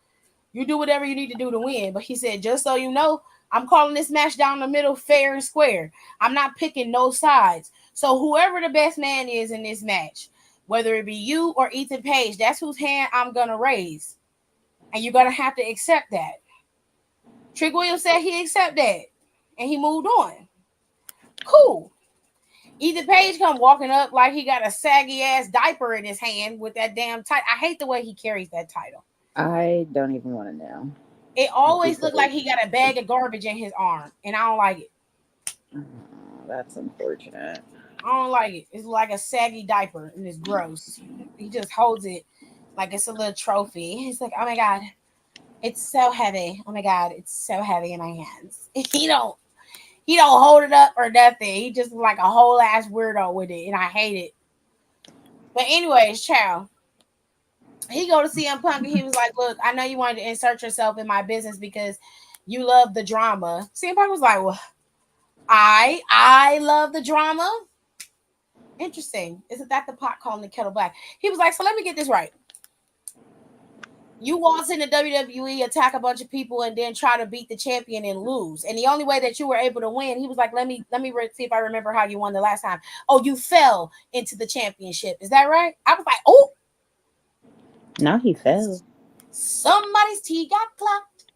You do whatever you need to do to win. But he said, just so you know, I'm calling this match down the middle, fair and square. I'm not picking no sides. So whoever the best man is in this match, whether it be you or Ethan Page, that's whose hand I'm gonna raise. And you're gonna have to accept that. Trick Williams said he accept that. And he moved on. Cool. Ethan Page come walking up like he got a saggy ass diaper in his hand with that damn title. I hate the way he carries that title. I don't even want to know. It always looked like he got a bag of garbage in his arm, and I don't like it. Oh, that's unfortunate. I don't like it. It's like a saggy diaper, and it's gross. He just holds it like it's a little trophy. He's like, oh my god, it's so heavy. Oh my god, it's so heavy in my hands. He don't hold it up or nothing. He just like a whole ass weirdo with it, and I hate it. But anyways, child. He go to CM Punk and he was like, look, I know you wanted to insert yourself in my business because you love the drama. CM Punk was like, well, I love the drama. Interesting. Isn't that the pot calling the kettle black? He was like, so let me get this right. You waltz into WWE, attack a bunch of people, and then try to beat the champion and lose. And the only way that you were able to win, he was like, let me see if I remember how you won the last time. Oh, you fell into the championship. Is that right? I was like, oh. No, he fell. Somebody's tea got clocked.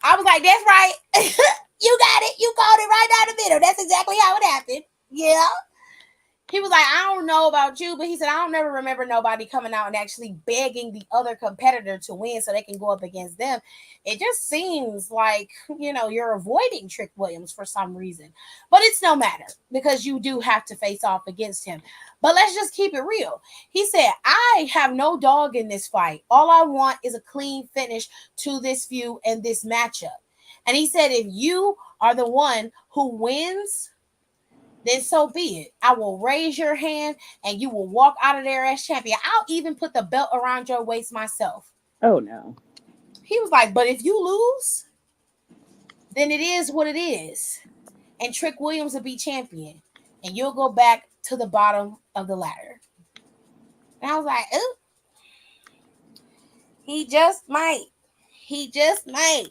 I was like, that's right. You got it. You called it right down the middle. That's exactly how it happened. Yeah. He was like, I don't know about you, but he said, I don't never remember nobody coming out and actually begging the other competitor to win so they can go up against them. It just seems like, you're avoiding Trick Williams for some reason. But it's no matter because you do have to face off against him. But let's just keep it real. He said, I have no dog in this fight. All I want is a clean finish to this feud and this matchup. And he said, if you are the one who wins, then so be it. I will raise your hand and you will walk out of there as champion. I'll even put the belt around your waist myself. Oh, no. He was like, but if you lose, then it is what it is. And Trick Williams will be champion. And you'll go back to the bottom of the ladder. And I was like, ooh. He just might. He just might.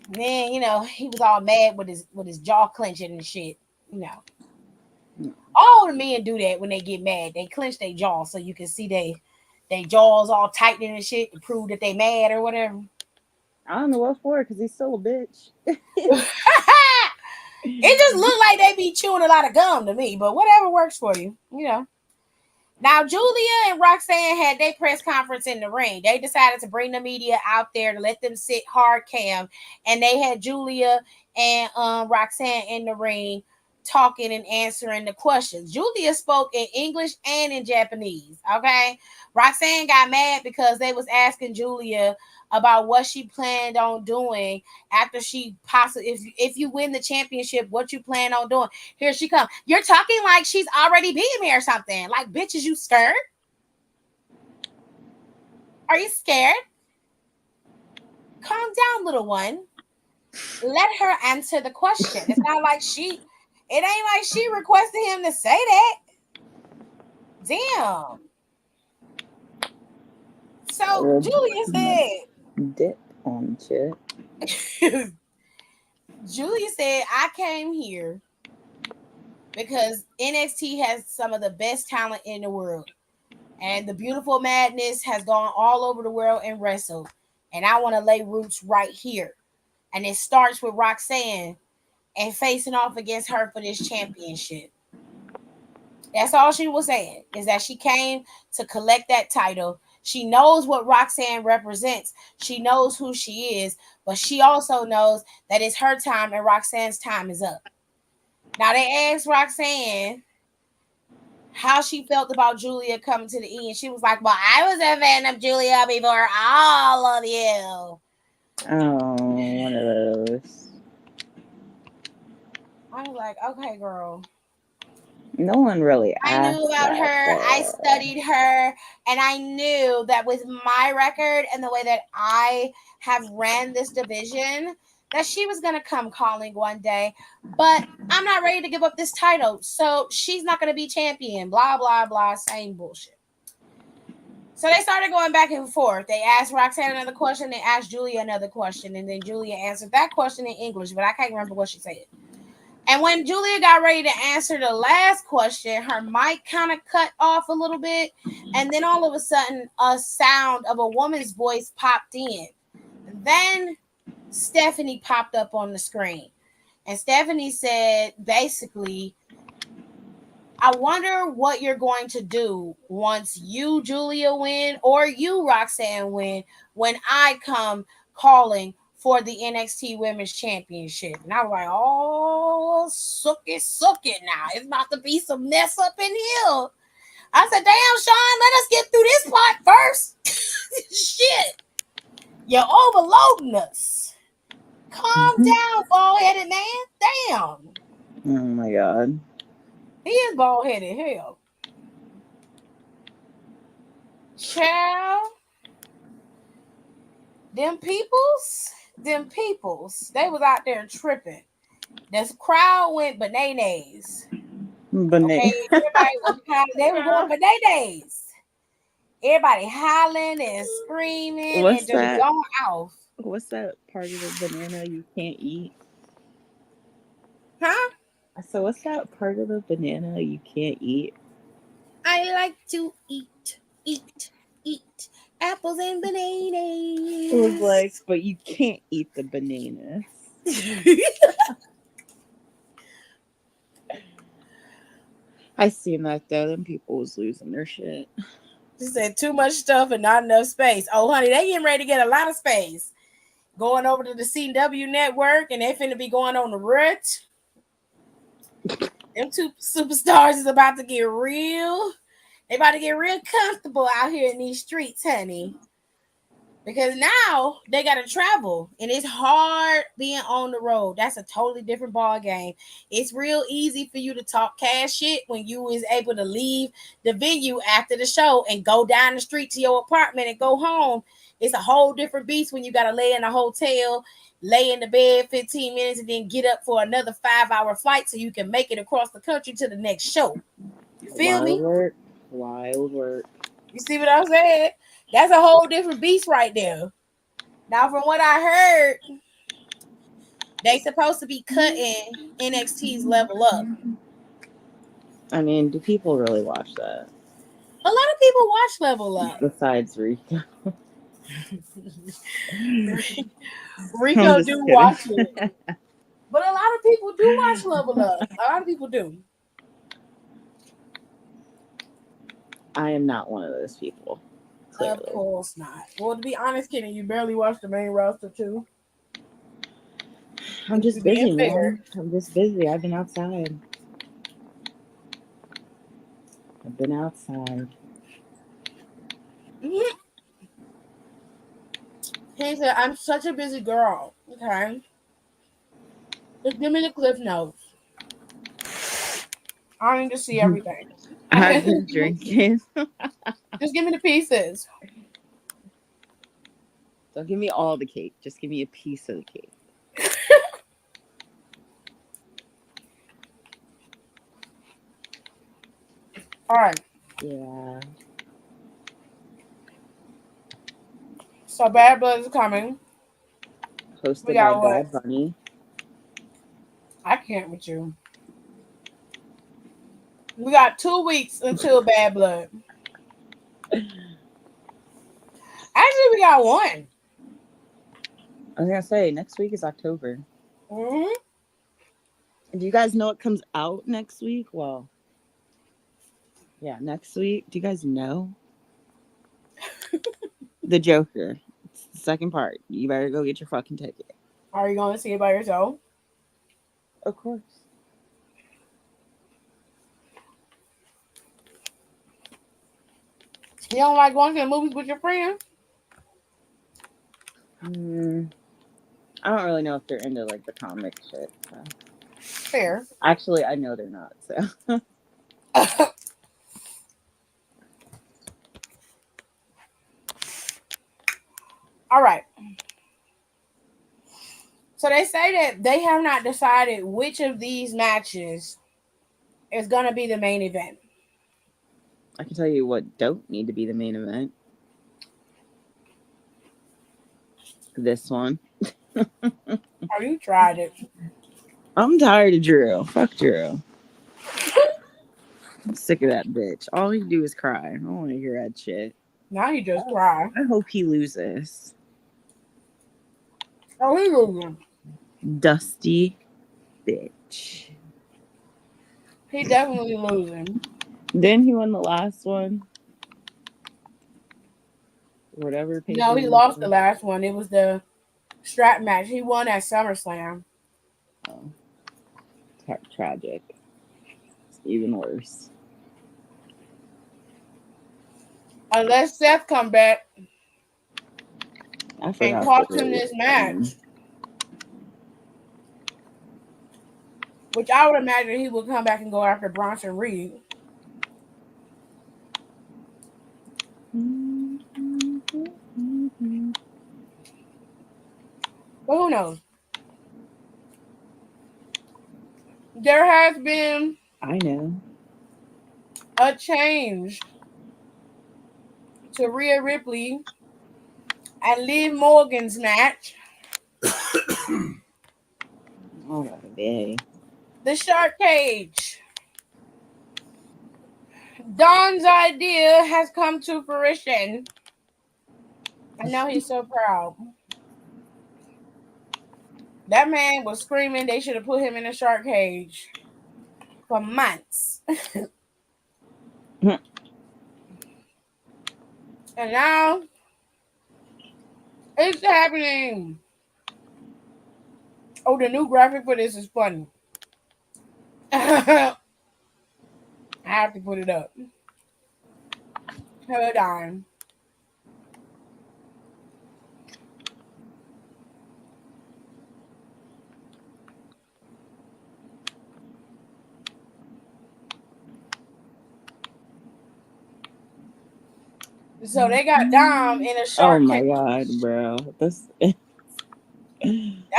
Then, he was all mad with his jaw clenching and shit. All the men do that when they get mad. They clench their jaw so you can see they jaws all tightening and shit to prove that they mad or whatever. I don't know what for because he's still a bitch. It just looked like they be chewing a lot of gum to me, but whatever works for you. Now, Julia and Roxanne had their press conference in the ring. They decided to bring the media out there to let them sit hard cam. And they had Julia and Roxanne in the ring talking and answering the questions. Julia spoke in English and in Japanese, okay? Roxanne got mad because they was asking Julia about what she planned on doing after she possibly, if you win the championship, what you plan on doing. Here she comes. You're talking like she's already beaten me or something. Like, bitch, is you scared? Are you scared? Calm down, little one. Let her answer the question. It's not like it ain't like she requested him to say that. Damn. So Julia said, dip on shit. Julia said, I came here because NXT has some of the best talent in the world. And the beautiful madness has gone all over the world and wrestled. And I want to lay roots right here. And it starts with Roxanne and facing off against her for this championship. That's all she was saying, is that she came to collect that title. She knows what Roxanne represents. She knows who she is, but she also knows that it's her time and Roxanne's time is up. Now, they asked Roxanne how she felt about Julia coming to the end. She was like, well, I was a fan of Julia before all of you. Oh, one of those. I was like, okay, girl. No one really asked. I knew about her. I studied her. And I knew that with my record and the way that I have ran this division, that she was going to come calling one day. But I'm not ready to give up this title. So she's not going to be champion. Blah, blah, blah. Same bullshit. So they started going back and forth. They asked Roxanne another question. They asked Julia another question. And then Julia answered that question in English, but I can't remember what she said. And when Julia got ready to answer the last question, her mic kind of cut off a little bit. And then all of a sudden, a sound of a woman's voice popped in. And then Stephanie popped up on the screen. And Stephanie said, basically, I wonder what you're going to do once you, Julia, win or you, Roxanne, win when I come calling for the NXT Women's Championship. And I was like, oh, suck it now. It's about to be some mess up in here. I said, damn, Sean, let us get through this part first. Shit. You're overloading us. Calm down, bald-headed man. Damn. Oh my god. He is bald-headed. Hell. Child. Them peoples, they was out there tripping. The crowd went bananas. Okay, everybody was they were going bananas. Everybody hollering and screaming and just going off. What's that part of the banana you can't eat? Huh? So what's that part of the banana you can't eat? I like to eat apples and bananas. It was like, but you can't eat the bananas. I seen that though. Them people was losing their shit. She said too much stuff and not enough space. Oh, honey, they getting ready to get a lot of space. Going over to the CW network, and they finna be going on the rut. Them two superstars is about to get real. They about to get real comfortable out here in these streets, honey. Because now they got to travel, and it's hard being on the road. That's a totally different ball game. It's real easy for you to talk cash shit when you is able to leave the venue after the show and go down the street to your apartment and go home. It's a whole different beast when you got to lay in a hotel, lay in the bed 15 minutes, and then get up for another 5-hour flight so you can make it across the country to the next show. You feel me? Wild work. You see what I'm saying? That's a whole different beast right there. Now, from what I heard, they supposed to be cutting NXT's Level Up. I mean, do people really watch that? A lot of people watch Level Up. Besides Rico. Rico do kidding. Watch it. But a lot of people do watch Level Up. A lot of people do. I am not one of those people. Clearly. Of course not. Well, to be honest, Kenny, you barely watch the main roster too. I'm just busy, man. I'm just busy. I've been outside. Mm-hmm. He said, I'm such a busy girl. Okay. Just give me the cliff notes. I need to see everything. I've been drinking. Just give me the pieces. Don't give me all the cake. Just give me a piece of the cake. All right. Yeah. So Bad Blood is coming. Hosted by Bad Bunny. I can't with you. We got 2 weeks until Bad Blood. Actually, we got 1. I was gonna say next week is October. Mm-hmm. Do you guys know what comes out next week? Well, yeah, next week. Do you guys know? The Joker. It's the second part. You better go get your fucking ticket. Are you going to see it by yourself? Of course. You don't like going to the movies with your friends? I don't really know if they're into like the comic shit. So. Fair. Actually, I know they're not. So. All right. So they say that they have not decided which of these matches is going to be the main event. I can tell you what don't need to be the main event. This one. Oh, you tried it. I'm tired of Drew. Fuck Drew. I'm sick of that bitch. All he do is cry. I don't want to hear that shit. Now he just cry. I hope he loses. Oh, he losing. Dusty bitch. He definitely losing. Then he won the last one. Whatever No, paper. he lost the last one. It was the strap match. He won at SummerSlam. Oh, tragic. It's even worse. Unless Seth come back I and forgot. cost him this match. Which I would imagine he would come back and go after Bronson Reed. But who knows? There has been I know. a change to Rhea Ripley and Liv Morgan's match. Oh, baby. The shark cage. Don's idea has come to fruition. And now he's so proud. That man was screaming they should have put him in a shark cage for months. And now it's happening. Oh, the new graphic for this is funny. I have to put it up. Hold on. So they got Dom in a Oh shark my cage. god, bro. This That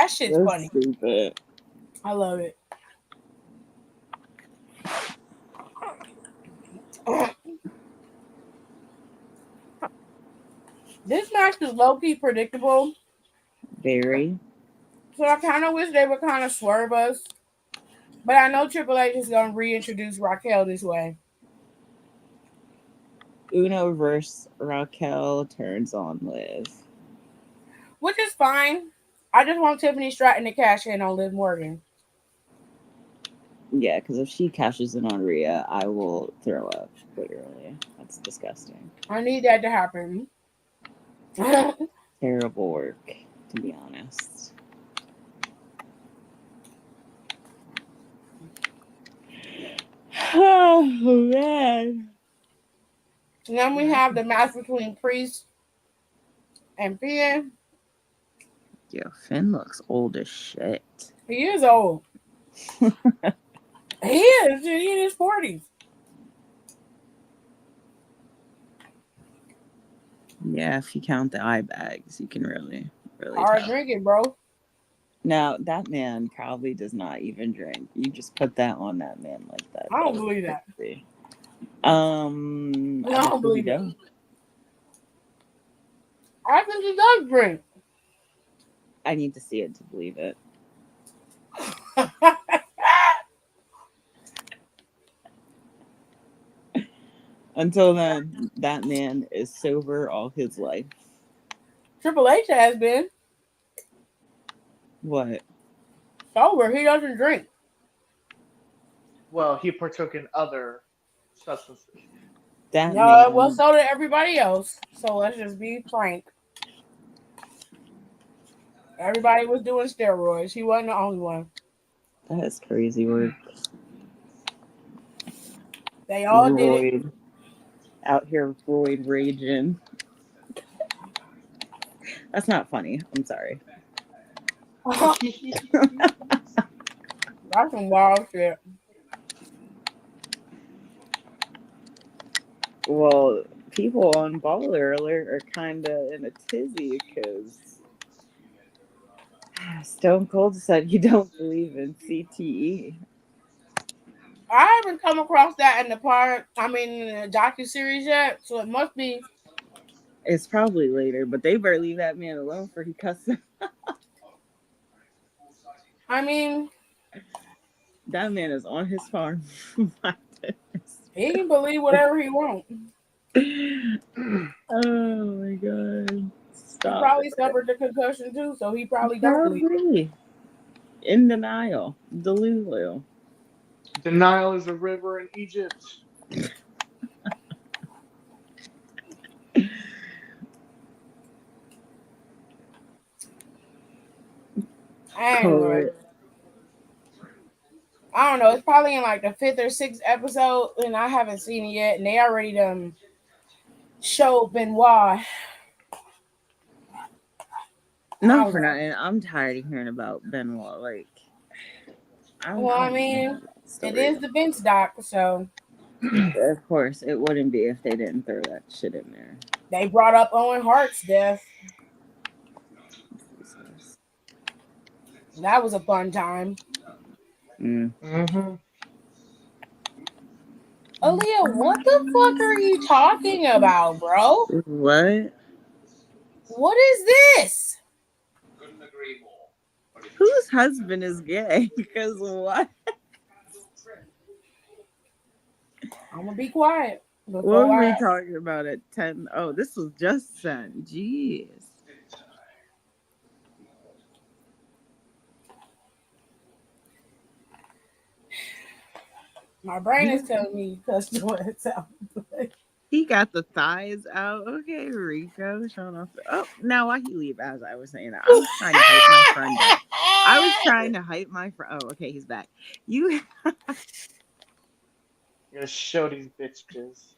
shit's that's funny. stupid. I love it. This match is low-key predictable. Very. So I kind of wish they would kind of swerve us. But I know Triple H is going to reintroduce Raquel this way. Uno versus Raquel turns on Liv. Which is fine. I just want Tiffany Stratton to cash in on Liv Morgan. Yeah, because if she cashes in on Rhea, I will throw up. Literally. That's disgusting. I need that to happen. Terrible work, to be honest. Oh, man. And then we have the match between Priest and Finn. Yo, Finn looks old as shit. He is old. He is. He's in his 40s. Yeah, if you count the eye bags, you can really Hard tell. drinking, bro. Now, that man probably does not even drink. You just put that on that man like that. I don't believe that. Crazy. I don't believe it. I think he does drink. I need to see it to believe it. Until then, that man is sober all his life. Triple H has been What? sober. He doesn't drink. Well, he partook in other substances. That No, man. well, so did everybody else. So let's just be frank. Everybody was doing steroids. He wasn't the only one. That is crazy work. They all did it. Out here, Royd raging. That's not funny. I'm sorry. That's some wild shit. Well, people on Baller Alert are kind of in a tizzy because Stone Cold said you don't believe in CTE. I haven't come across that in the docu-series yet, so it must be It's probably later, but they better leave that man alone for he cussed. I mean, That man is on his farm. My goodness. he can believe whatever he wants. Oh my god. He Stop probably it. suffered the concussion too, so he probably don't believe. Probably. In denial. Delulu. Denial is a river in Egypt. Anyway, Correct. I don't know. It's probably in like the 5th or 6th episode, and I haven't seen it yet. And they already showed Benoit. No, for nothing. I'm tired of hearing about Benoit. Like, Well, I don't mean, know that it story. is the Vince doc, so Of course, it wouldn't be if they didn't throw that shit in there. they brought up Owen Hart's death. Jesus. That was a fun time. Mm-hmm. Aaliyah, what the fuck are you talking about, bro? What? What is this? Whose husband is gay? Because what? I'm gonna be quiet. What were we talking about at 10? Oh, this was just sent. Jeez. My brain is telling me because it sounds like. He got the thighs out. Okay, Rico showing off. Oh, now why he leave? As I was saying that, I was trying to hype my friend up. I was trying to hype my friend. Oh, okay, he's back. You. Gonna show these bitches.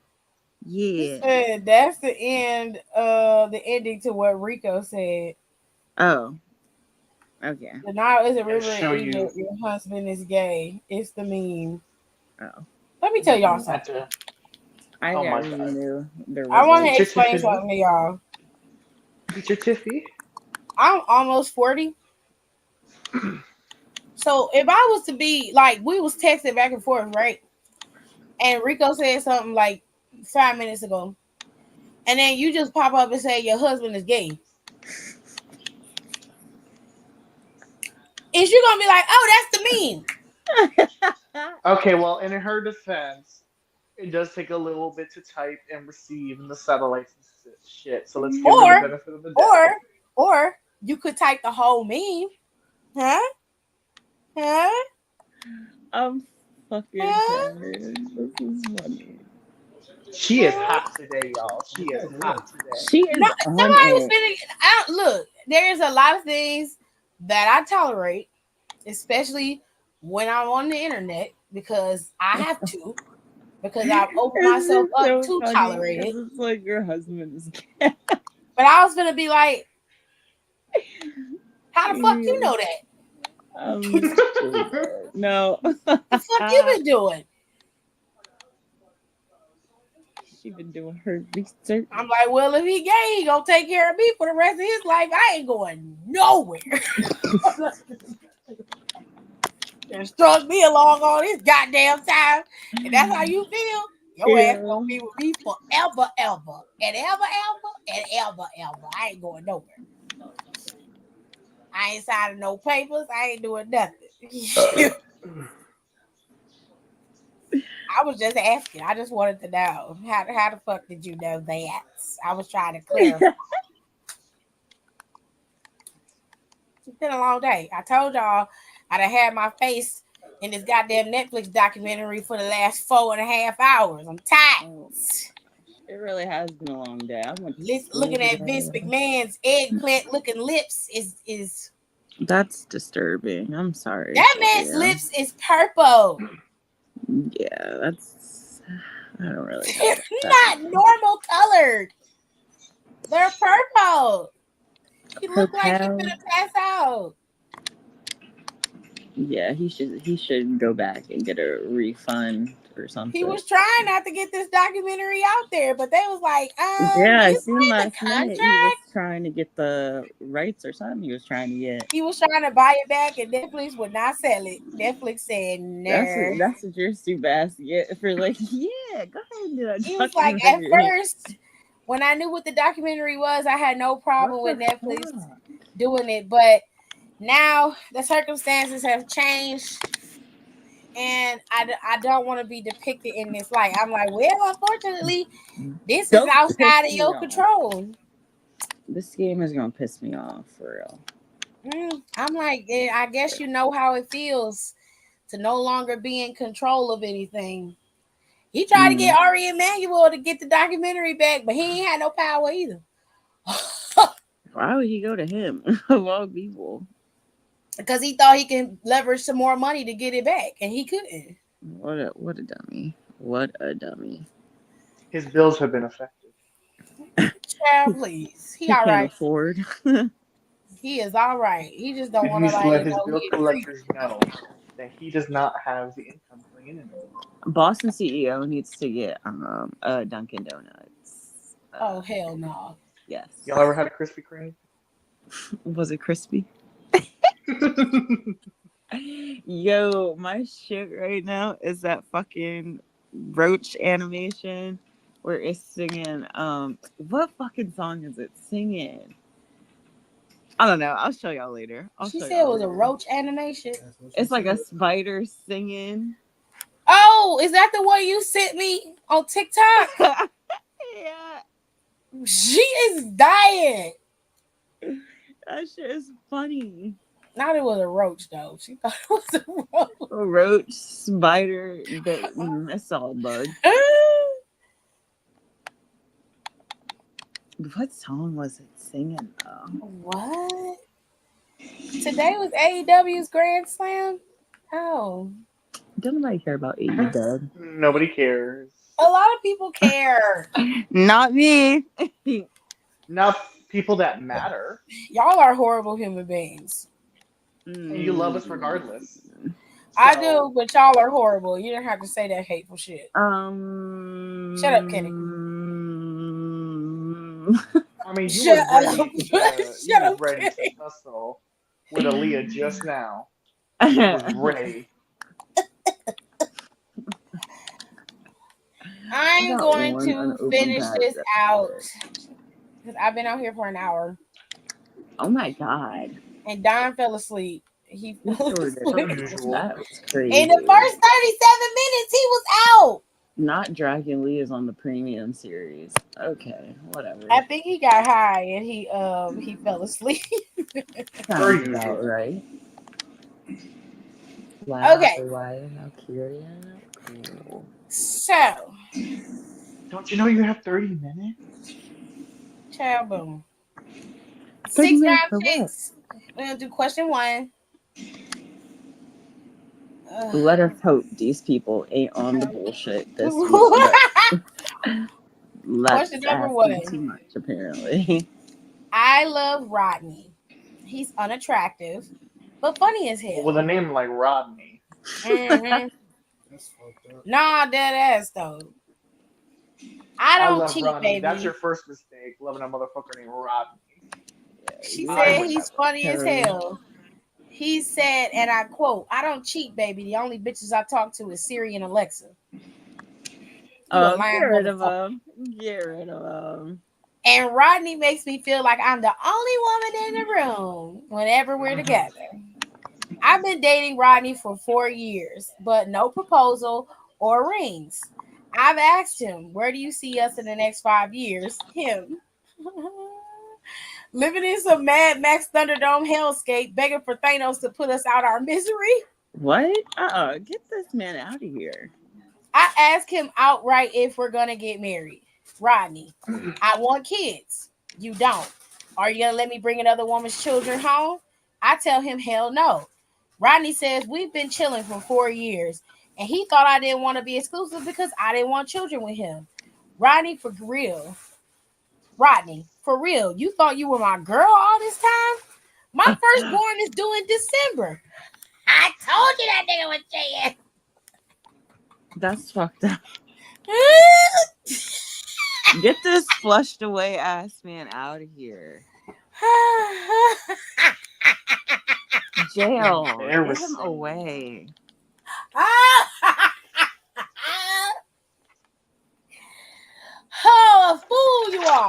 Yeah. That's the end. The ending to what Rico said. Oh. Okay. The Nile is a river show in you. Egypt. Your husband is gay. It's the meme. Oh. Let me tell y'all something. I Oh my never God. knew there was. I want to Teacher explain Tiffany. something to y'all. Teacher Tiffy. I'm almost 40. So if I was to be like, we was texting back and forth, right? And Rico said something like 5 minutes ago, and then you just pop up and say your husband is gay. Is you gonna be like, oh, that's the meme? Okay, well, in her defense, it does take a little bit to type and receive in the satellites and shit. So let's give her the benefit of the doubt. Or you could type the whole meme, huh? I'm fucking tired. This is funny. She is hot today, y'all. She is hot today. She is No, on somebody's it. finna look. There's a lot of things that I tolerate, especially when I'm on the internet, because I have to, because I've opened myself up to tolerate it. It's like your husband is gay. But I was gonna be like, how the fuck you know that? No. The fuck you been doing? She been doing her research. I'm like, well, if he gay, he gonna take care of me for the rest of his life. I ain't going nowhere. It struck me along all this goddamn time, and that's how you feel. Your ass gonna be with me forever, ever, and ever. I ain't going nowhere. I ain't signing no papers. I ain't doing nothing. I was just asking. I just wanted to know how the fuck did you know that? I was trying to clarify. It's been a long day. I told y'all I'd have had my face in this goddamn Netflix documentary for the last 4.5 hours. I'm tired. It really has been a long day. Looking at Vince McMahon's eggplant looking lips is that's disturbing. I'm sorry. That man's lips is purple. Yeah, that's I don't really They're not normal colored. They're purple. He looked like he's gonna pass out. Yeah, he should go back and get a refund or something. He was trying not to get this documentary out there, but they was like, yeah, I seen last night he was trying to get the rights or something. He was trying to buy it back, and Netflix would not sell it. Netflix said no. That's what you're stupid ass get for like, yeah, go ahead and do that. He was like, at first When I knew what the documentary was, I had no problem with Netflix fuck? doing it. But now the circumstances have changed, and I don't want to be depicted in this light. I'm like, well, unfortunately, this is Don't outside of piss me your off. control. This game is gonna piss me off for real. I'm like, I guess you know how it feels to no longer be in control of anything. He tried to get Ari Emanuel to get the documentary back, but he ain't had no power either. Why would he go to him of all people? Because he thought he can leverage some more money to get it back, and he couldn't. What a dummy. What a dummy. His bills have been affected. Child, please. He He all can't right. afford. He is all right. He just don't He want to needs to let like, his bill he a creep. collectors know that he does not have the income coming in anymore. Boston CEO needs to get Dunkin' Donuts. Oh hell no. Yes. Y'all ever had a Krispy Kreme? Was it crispy? Yo, my shit right now is that fucking roach animation where it's singing. What fucking song is it singing? I don't know. I'll show y'all later. She said it was a roach animation. It's like a spider singing. Oh, is that the one you sent me on TikTok? Yeah. She is dying. That shit is funny. Not it was a roach though. She thought it was a roach. A roach, spider, missile bug. What song was it singing though? What? Today was AEW's Grand Slam? Oh. Don't nobody care about AEW. Nobody cares. A lot of people care. Not me. Not people that matter. Y'all are horrible human beings. And you love us regardless. I do, but y'all are horrible. You don't have to say that hateful shit. Shut up, Kenny. I mean, you Shut was up. ready to tussle with Aaliyah just now. You was ready. I'm going to finish this out because I've been out here for an hour. Oh my god! And Don fell asleep. He fell asleep. That was crazy. In the first 37 minutes, he was out. Not Dragon Lee is on the premium series. Okay, whatever. I think he got high and he fell asleep. Sounds about right. Wow, okay. Why? How curious. Cool. So, don't you know you have 30 minutes? Child boom. 6 round 6. We're gonna do question 1. Let us hope these people ain't on the bullshit this week. Question number 1. Too much, apparently. I love Rodney. He's unattractive, but funny as hell. With a name like Rodney. Mm-hmm. That's fucked up. Nah, dead ass though. I don't cheat, Rodney. Baby. That's your first mistake, loving a motherfucker named Rodney. She said he's funny as hell. He said, and I quote, "I don't cheat, baby. The only bitches I talk to is Siri and Alexa." Get rid of him. Get rid of him. And Rodney makes me feel like I'm the only woman in the room whenever we're together. I've been dating Rodney for 4 years, but no proposal or rings. I've asked him, where do you see us in the next 5 years? Him. Living in some Mad Max Thunderdome hellscape, begging for Thanos to put us out our misery. What? Get this man out of here. I asked him outright if we're going to get married. Rodney, I want kids. You don't. Are you going to let me bring another woman's children home? I tell him, hell no. Rodney says, we've been chilling for 4 years, and he thought I didn't want to be exclusive because I didn't want children with him. Rodney, for real. You thought you were my girl all this time? My firstborn is due in December. I told you that nigga was saying. That's fucked up. Get this flushed away ass man out of here. Jail. Get him away. Oh, a fool you are.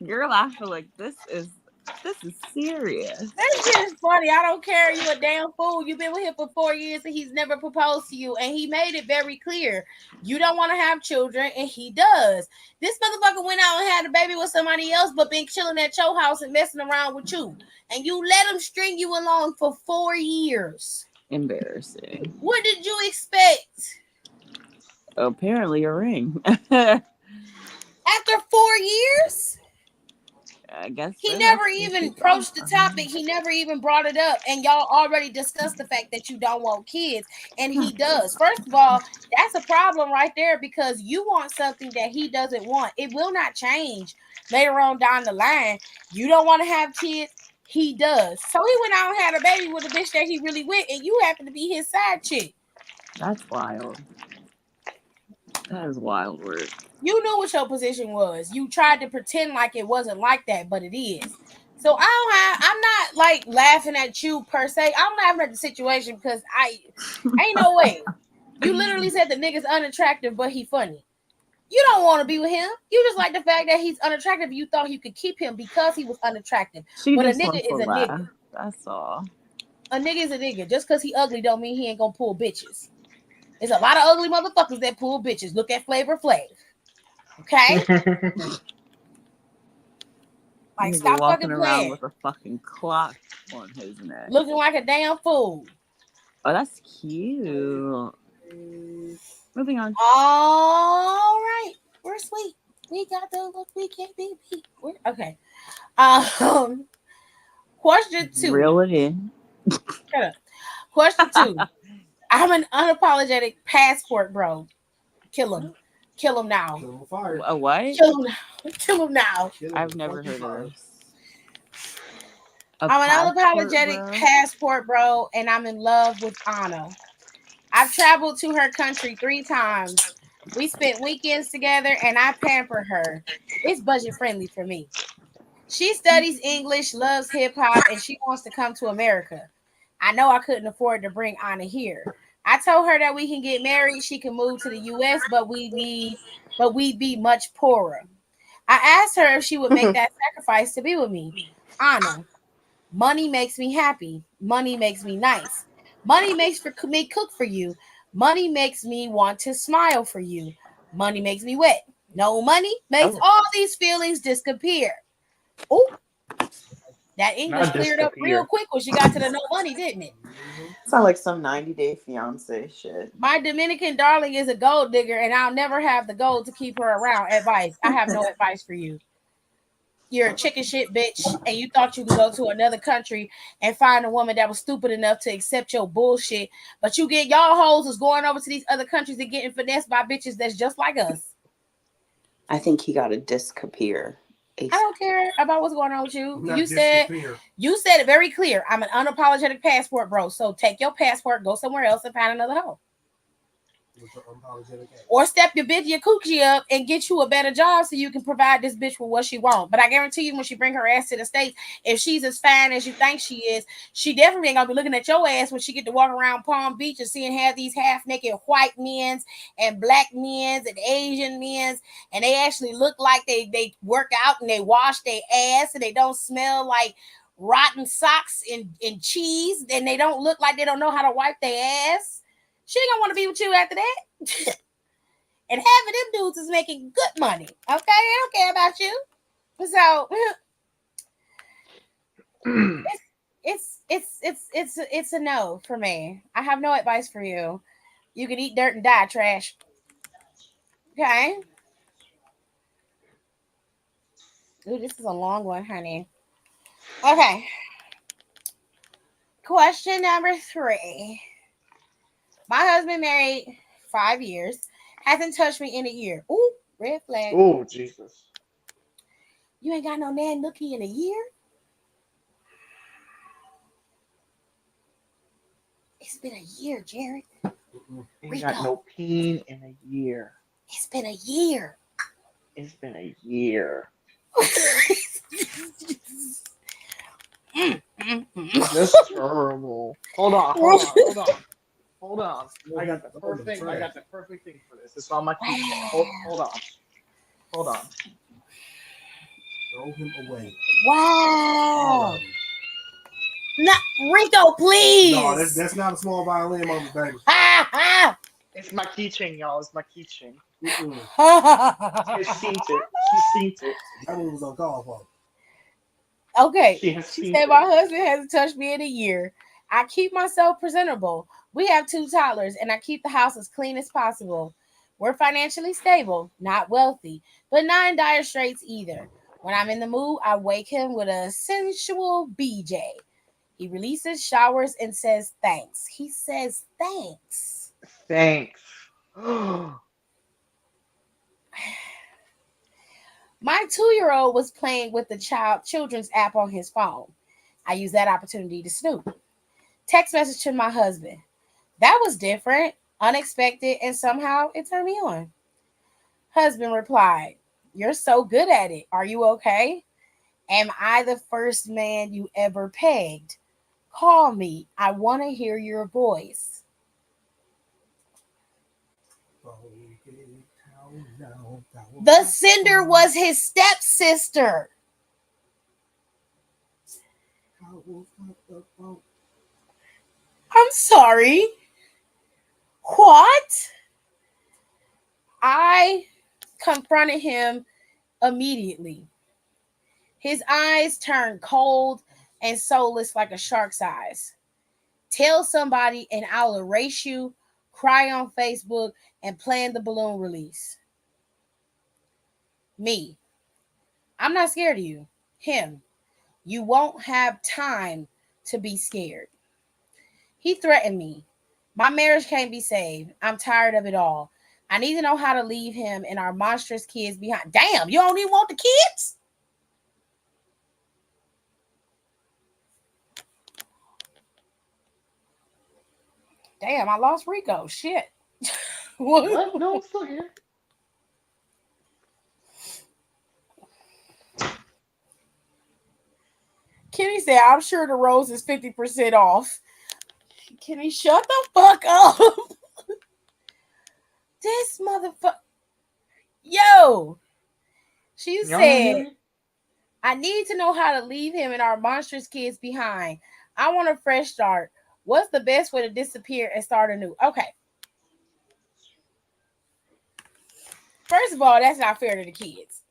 You're laughing like this is serious. That's just funny. I don't care. You a damn fool. You've been with him for 4 years and he's never proposed to you. And he made it very clear. You don't want to have children and he does. This motherfucker went out and had a baby with somebody else but been chilling at your house and messing around with you. And you let him string you along for 4 years. Embarrassing. What did you expect? Apparently a ring. After 4 years? I guess he never even broached the topic. He never even brought it up. And y'all already discussed the fact that you don't want kids. And he does. First of all, that's a problem right there because you want something that he doesn't want. It will not change later on down the line. You don't want to have kids. He does. So he went out and had a baby with a bitch that he really with. And you happen to be his side chick. That's wild. That is wild work. You knew what your position was. You tried to pretend like it wasn't like that, but it is. So I'm not like laughing at you per se. I'm laughing at the situation because ain't no way. You literally said the nigga's unattractive, but he funny. You don't want to be with him. You just like the fact that he's unattractive. You thought you could keep him because he was unattractive. But a nigga is a nigga. That's all. A nigga is a nigga. Just because he ugly don't mean he ain't gonna pull bitches. There's a lot of ugly motherfuckers that pull bitches. Look at Flavor Flav. Okay? Like, stop walking fucking around playing. with a fucking clock on his neck. Looking like a damn fool. Oh, that's cute. Moving on. All right. We're sweet. We got the look we can't be beat. Okay. Question 2. Reel it in. Shut up. Question 2. I'm an unapologetic passport bro. Kill him. Kill him now. Kill him fire. A what? Kill him now. Kill him now. I've never heard of this. I'm an unapologetic passport bro, and I'm in love with Anna. I've traveled to her country 3 times. We spent weekends together, and I pamper her. It's budget friendly for me. She studies English, loves hip hop, and she wants to come to America. I know I couldn't afford to bring Anna here. I told her that we can get married. She can move to the U.S., but we'd be much poorer. I asked her if she would make that sacrifice to be with me. Anna, money makes me happy. Money makes me nice. Money makes me cook for you. Money makes me want to smile for you. Money makes me wet. No money makes all these feelings disappear. Oh, that English cleared up real quick when she got to the no money, didn't it? Sound like some 90 Day Fiance shit. My Dominican darling is a gold digger, and I'll never have the gold to keep her around. Advice. I have no advice for you. You're a chicken shit bitch, and you thought you could go to another country and find a woman that was stupid enough to accept your bullshit. But you get y'all hoes is going over to these other countries and getting finessed by bitches that's just like us. I think he got to disappear. I don't care about what's going on with you. You said it very clear. I'm an unapologetic passport bro. So take your passport, go somewhere else, and find another hoe. Or step your coochie up and get you a better job so you can provide this bitch with what she wants. But I guarantee you, when she bring her ass to the States, if she's as fine as you think she is, she definitely ain't gonna be looking at your ass when she get to walk around Palm Beach and seeing have these half-naked white men's and black men's and Asian men's, and they actually look like they work out and they wash their ass and they don't smell like rotten socks and cheese, and they don't look like they don't know how to wipe their ass. She ain't gonna want to be with you after that. And half of them dudes is making good money. Okay, I don't care about you. So it's a no for me. I have no advice for you. You can eat dirt and die, trash. Okay. Ooh, this is a long one, honey. Okay. Question number 3. My husband married 5 years, hasn't touched me in a year. Ooh, red flag. Oh, Jesus. You ain't got no man nookie in a year? It's been a year, Jared. Ain't got no peen in a year. It's been a year. It's been a year. That's terrible. Hold on. I got the perfect thing for this. It's on my keyboard. Hold on. Throw him away. Wow. All of them. Rico, please. No, that's not a small violin moment, baby. It's my keychain, y'all. It's my keychain. Mm-mm. He's seen it. He's seen it. That one was uncalled for. Okay. She has She seen said it. my husband hasn't touched me in a year. I keep myself presentable. We have 2 toddlers, and I keep the house as clean as possible. We're financially stable, not wealthy, but not in dire straits either. When I'm in the mood, I wake him with a sensual BJ. He releases, showers, and says thanks. He says thanks. Thanks. My 2-year-old was playing with the children's app on his phone. I used that opportunity to snoop. Text message to my husband. That was different, unexpected, and somehow it turned me on. Husband replied, "You're so good at it. Are you okay? Am I the first man you ever pegged? Call me. I want to hear your voice." The sender was his stepsister. I'm sorry. What? I confronted him immediately. His eyes turned cold and soulless like a shark's eyes. Tell somebody and I'll erase you, cry on Facebook, and plan the balloon release. Me. I'm not scared of you. Him. You won't have time to be scared. He threatened me. My marriage can't be saved. I'm tired of it all. I need to know how to leave him and our monstrous kids behind. Damn, you don't even want the kids? Damn, I lost Rico. Shit. What? No, I'm still here. Kenny said, I'm sure the rose is 50% off. Kenny, shut the fuck up. This motherfucker. Yo. She Y'all not hear said, me? I need to know how to leave him and our monstrous kids behind. I want a fresh start. What's the best way to disappear and start anew? Okay. First of all, that's not fair to the kids.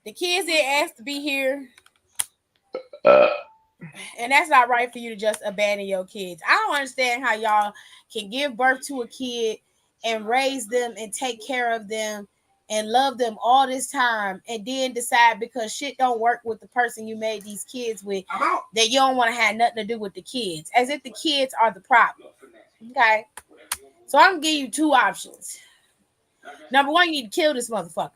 The kids didn't ask to be here. And that's not right for you to just abandon your kids. I don't understand how y'all can give birth to a kid and raise them and take care of them and love them all this time and then decide because shit don't work with the person you made these kids with that you don't want to have nothing to do with the kids, as if the kids are the problem. Okay, so I'm gonna give you 2 options. Number 1, you need to kill this motherfucker.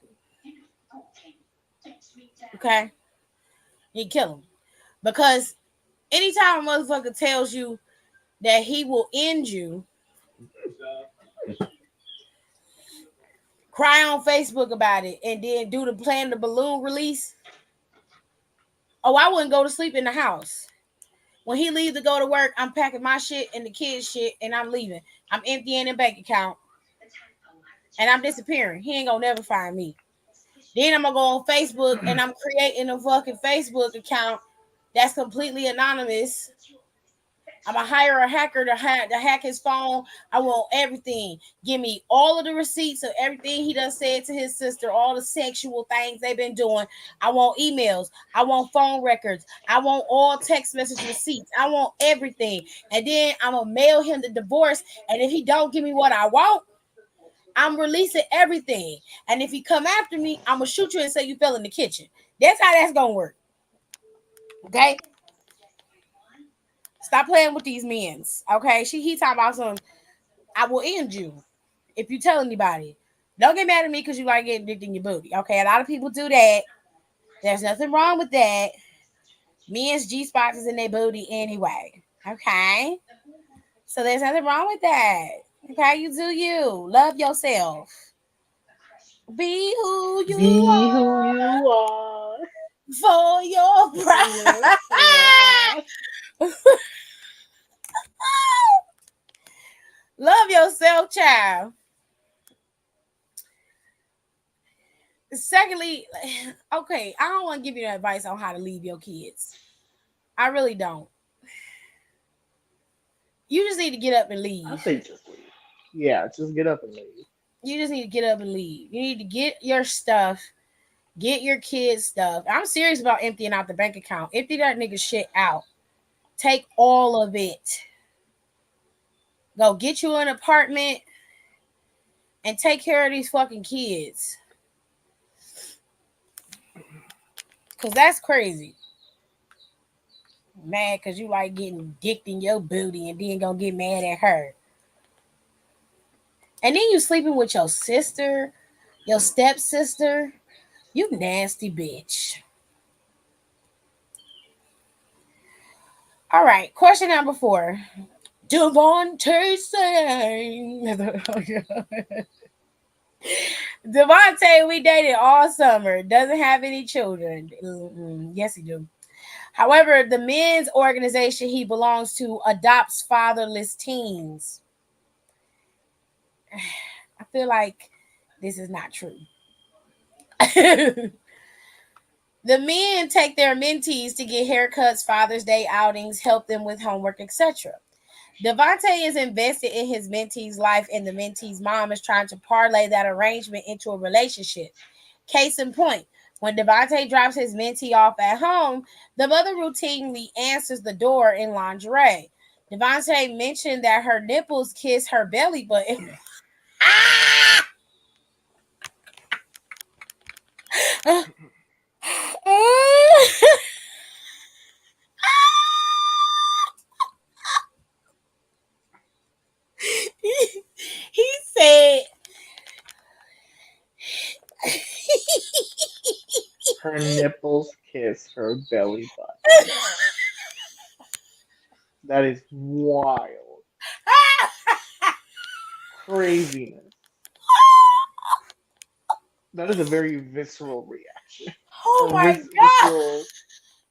Okay, you need to kill him, because anytime a motherfucker tells you that he will end you, cry on Facebook about it, and then do the plan the balloon release. Oh, I wouldn't go to sleep in the house. When he leaves to go to work, I'm packing my shit and the kids' shit, and I'm leaving. I'm emptying the bank account, and I'm disappearing. He ain't gonna never find me. Then I'm gonna go on Facebook, and I'm creating a fucking Facebook account that's completely anonymous. I'm gonna hire a hacker to hack his phone. I want everything. Give me all of the receipts of everything he done said to his sister, all the sexual things they've been doing. I want emails. I want phone records. I want all text message receipts. I want everything. And then I'm gonna mail him the divorce. And if he don't give me what I want, I'm releasing everything. And if he come after me, I'm gonna shoot you and say you fell in the kitchen. That's how that's gonna work. Okay? Stop playing with these men's. Okay? He talking about some, I will end you if you tell anybody. Don't get mad at me because you like getting dick in your booty. Okay? A lot of people do that. There's nothing wrong with that. Men's G-spots is in their booty anyway. Okay? So there's nothing wrong with that. Okay? You do you. Love yourself. Be who you Be who are. you are. For your pride. Love yourself, child. Secondly, okay, I don't want to give you advice on how to leave your kids. I really don't. You just need to get up and I leave. say just leave. Yeah, just get up and leave. You just need to get up and leave. You need to get your stuff, get your kids' stuff. I'm serious about emptying out the bank account. Empty that nigga shit out. Take all of it. Go get you an apartment and take care of these fucking kids. Cause that's crazy. Mad cause you like getting dicked in your booty and then gonna get mad at her. And then you sleeping with your sister, your stepsister. You nasty bitch. All right, question number 4. Devontae sang. Devontae, we dated all summer. Doesn't have any children. Yes, he do. However, the men's organization he belongs to adopts fatherless teens. I feel like this is not true. The men take their mentees to get haircuts, Father's Day outings, help them with homework, etc. Devontae is invested in his mentee's life, and the mentee's mom is trying to parlay that arrangement into a relationship. Case in point, when Devontae drops his mentee off at home, the mother routinely answers the door in lingerie. Devontae mentioned that her nipples kiss her belly button. He said Her nipples kiss her belly button. That is wild. Craziness. That is a very visceral reaction. oh Or my god, visceral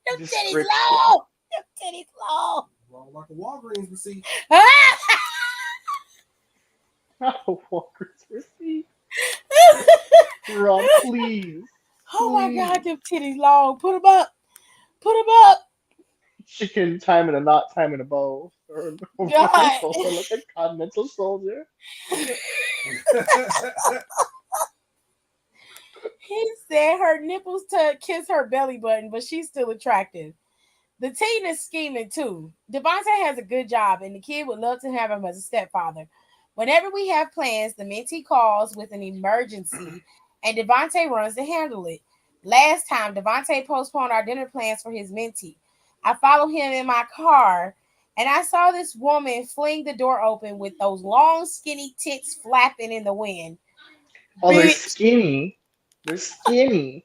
them titties description. long, them titties long. Wrong like a Walgreens receipt. Not a Walker's receipt. Rob, please. Oh my god, Please. them titties long. Put them up. Put them up. Chicken time in a knot, time in a bow. Or God. also like a continental soldier. He said her nipples to kiss her belly button, but she's still attractive. The teen is scheming too. Devontae has a good job, and the kid would love to have him as a stepfather. Whenever we have plans, the mentee calls with an emergency, and Devontae runs to handle it. Last time, Devontae postponed our dinner plans for his mentee. I followed him in my car, and I saw this woman fling the door open with those long, skinny tits flapping in the wind. Oh, they're Bitch. skinny. They're skinny.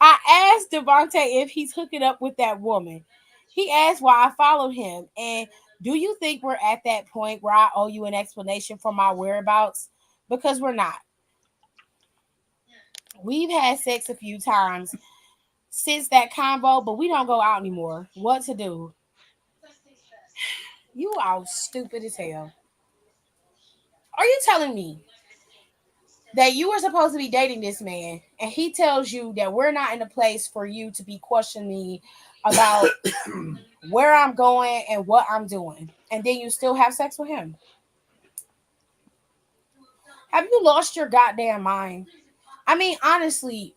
I asked Devontae if he's hooking up with that woman. He asked why I followed him. And do you think we're at that point where I owe you an explanation for my whereabouts? Because we're not. We've had sex a few times since that convo, but we don't go out anymore. What to do? You are stupid as hell. Are you telling me that you were supposed to be dating this man and he tells you that we're not in a place for you to be questioning me about where I'm going and what I'm doing, and then you still have sex with him? Have you lost your goddamn mind? I mean, honestly,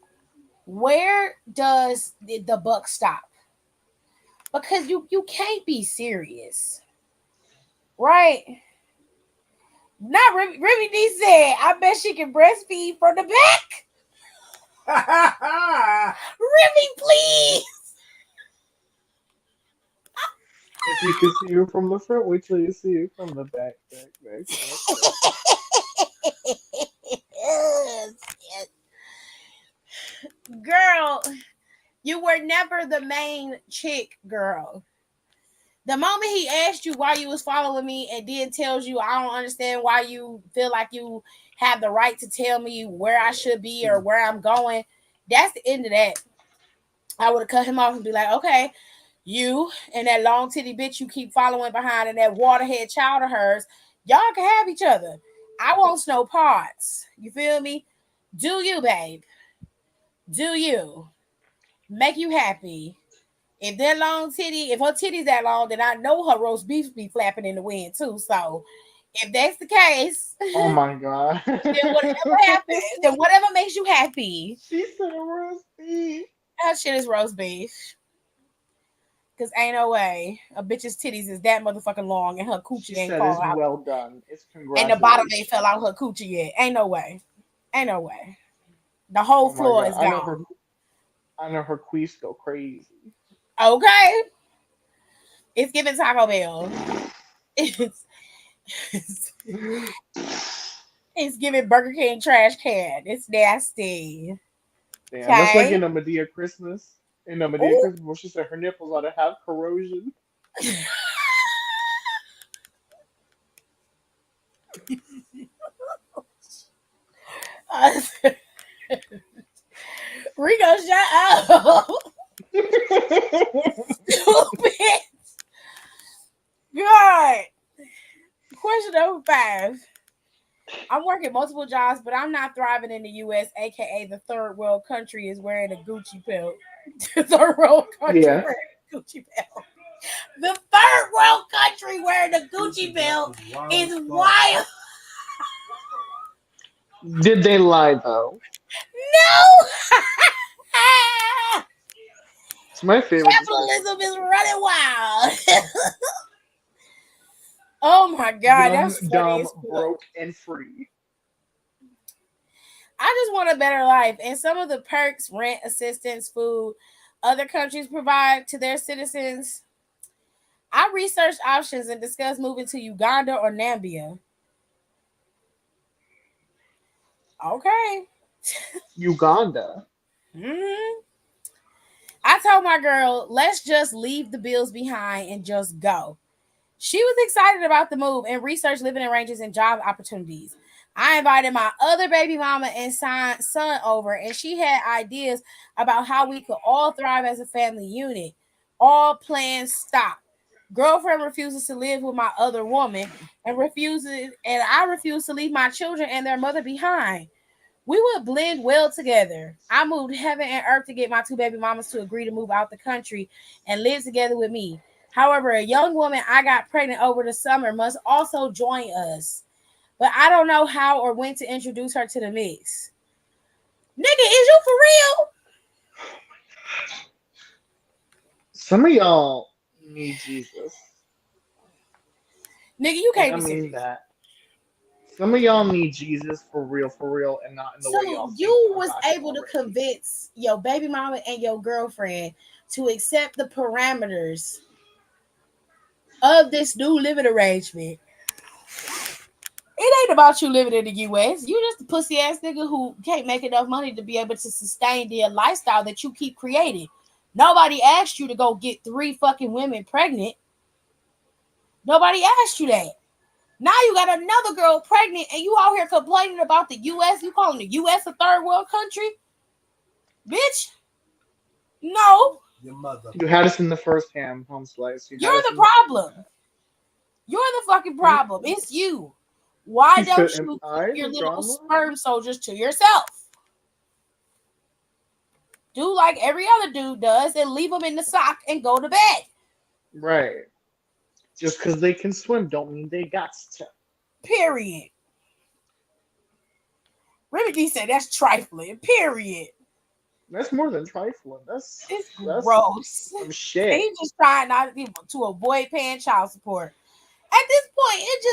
where does the buck stop? Because you can't be serious, right? Not Remy D said, I bet she can breastfeed from the back. Remy, please. If you could see her from the front, wait till you see her from the back. Girl, you were never the main chick, girl. The moment he asked you why you was following me and then tells you I don't understand why you feel like you have the right to tell me where I should be or where I'm going, that's the end of that. I would have cut him off and be like, okay, you and that long titty bitch you keep following behind and that waterhead child of hers, y'all can have each other. I want no parts. You feel me? Do you, babe? Do you? Make you happy. If they're long titty, if her titties that long, then I know her roast beef be flapping in the wind too. So if that's the case, Oh my god. then whatever happens, then whatever makes you happy. She said roast beef. That shit is roast beef. Cause ain't no way a bitch's titties is that motherfucking long and her She coochie ain't said it's fall out. well done. It's And the bottom congratulations. ain't fell out her coochie yet. Ain't no way. Ain't no way. The whole Oh my floor god. is gone. I know her queefs go crazy. Okay. It's giving Taco Bell. It's, it's giving Burger King trash can. It's nasty. Damn, that's like Okay. in a Medea Christmas. In a Medea Ooh. Christmas where she said her nipples ought to have corrosion. Rico, shut up. Stupid. God. Question number 5. I'm working multiple jobs, but I'm not thriving in the U.S., aka the third world country is wearing a Gucci belt. The third world country Yeah. wearing a Gucci belt. The third world country wearing a Gucci belt is wild. Did they lie though? No! It's my favorite description. Capitalism is running wild. Oh my god, Young, that's funny dumb, as fuck. broke, and free. I just want a better life, and some of the perks, rent assistance, food, other countries provide to their citizens. I researched options and discussed moving to Uganda or Namibia. Okay. Uganda. hmm I told my girl, let's just leave the bills behind and just go. She was excited about the move and researched living arrangements and job opportunities. I invited my other baby mama and son over, and she had ideas about how we could all thrive as a family unit. All plans stopped. Girlfriend refuses to live with my other woman and I refuse to leave my children and their mother behind. We would blend well together. I moved heaven and earth to get my two baby mamas to agree to move out the country and live together with me. However, a young woman I got pregnant over the summer must also join us. But I don't know how or when to introduce her to the mix. Nigga, is you for real? Some of y'all need Jesus. Nigga, you And can't I be mean serious. that. Some of y'all need Jesus for real, and not in the way So y'all think you y'all was got him able to already. convince your baby mama and your girlfriend to accept the parameters of this new living arrangement. It ain't about you living in the US. You just a pussy ass nigga who can't make enough money to be able to sustain the lifestyle that you keep creating. Nobody asked you to go get 3 fucking women pregnant. Nobody asked you that. Now you got another girl pregnant and you out here complaining about the US. You calling the US a third world country? Bitch, no. Your mother. You had us in the first ham, home slice. You You're had us the in the first problem. You're the fucking ham. problem. It's you. Why He don't said, "Am you keep I your the little drama?" sperm soldiers to yourself? Do like every other dude does and leave them in the sock and go to bed. Right. Just because they can swim, don't mean they got to. Period. Remedy said that's trifling. Period. That's more than trifling. It's That's gross. some And shit. he's just trying not to avoid paying child support. At this point, it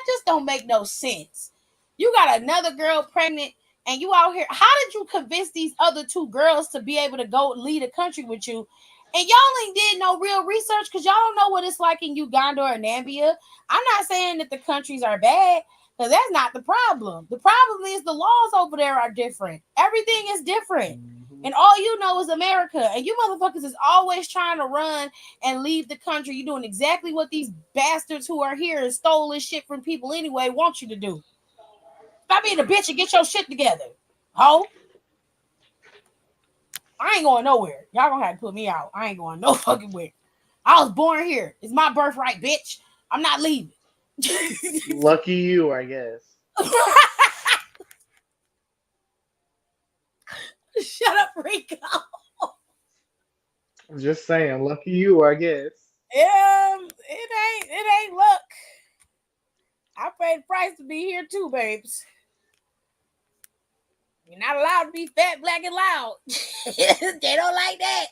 just don't make no sense. You got another girl pregnant and you out here. How did you convince these other 2 girls to be able to go lead a country with you? And y'all ain't did no real research because y'all don't know what it's like in Uganda or Namibia. I'm not saying that the countries are bad because that's not the problem. The problem is the laws over there are different. Everything is different. And all you know is America. And you motherfuckers is always trying to run and leave the country. You're doing exactly what these bastards who are here and stole this shit from people anyway want you to do. Stop being a bitch and get your shit together. Ho. I ain't going nowhere. Y'all gonna have to put me out. I ain't going no fucking where. I was born here. It's my birthright, bitch. I'm not leaving. Lucky you, I guess. Shut up, Rico. I'm just saying, lucky you, I guess. It ain't luck. I paid the price to be here too, babes. You're not allowed to be fat, black, and loud. They don't like that.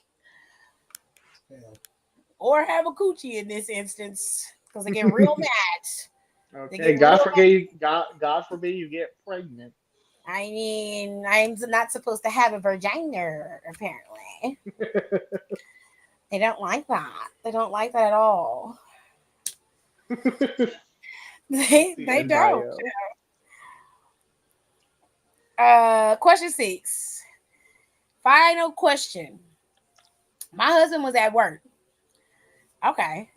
Yeah. Or have a coochie in this instance. Because they get real mad. Okay, God forbid you get pregnant. I mean, I'm not supposed to have a vagina, apparently. They don't like that. They don't like that at all. They don't. Question 6. Final question. My husband was at work. Okay.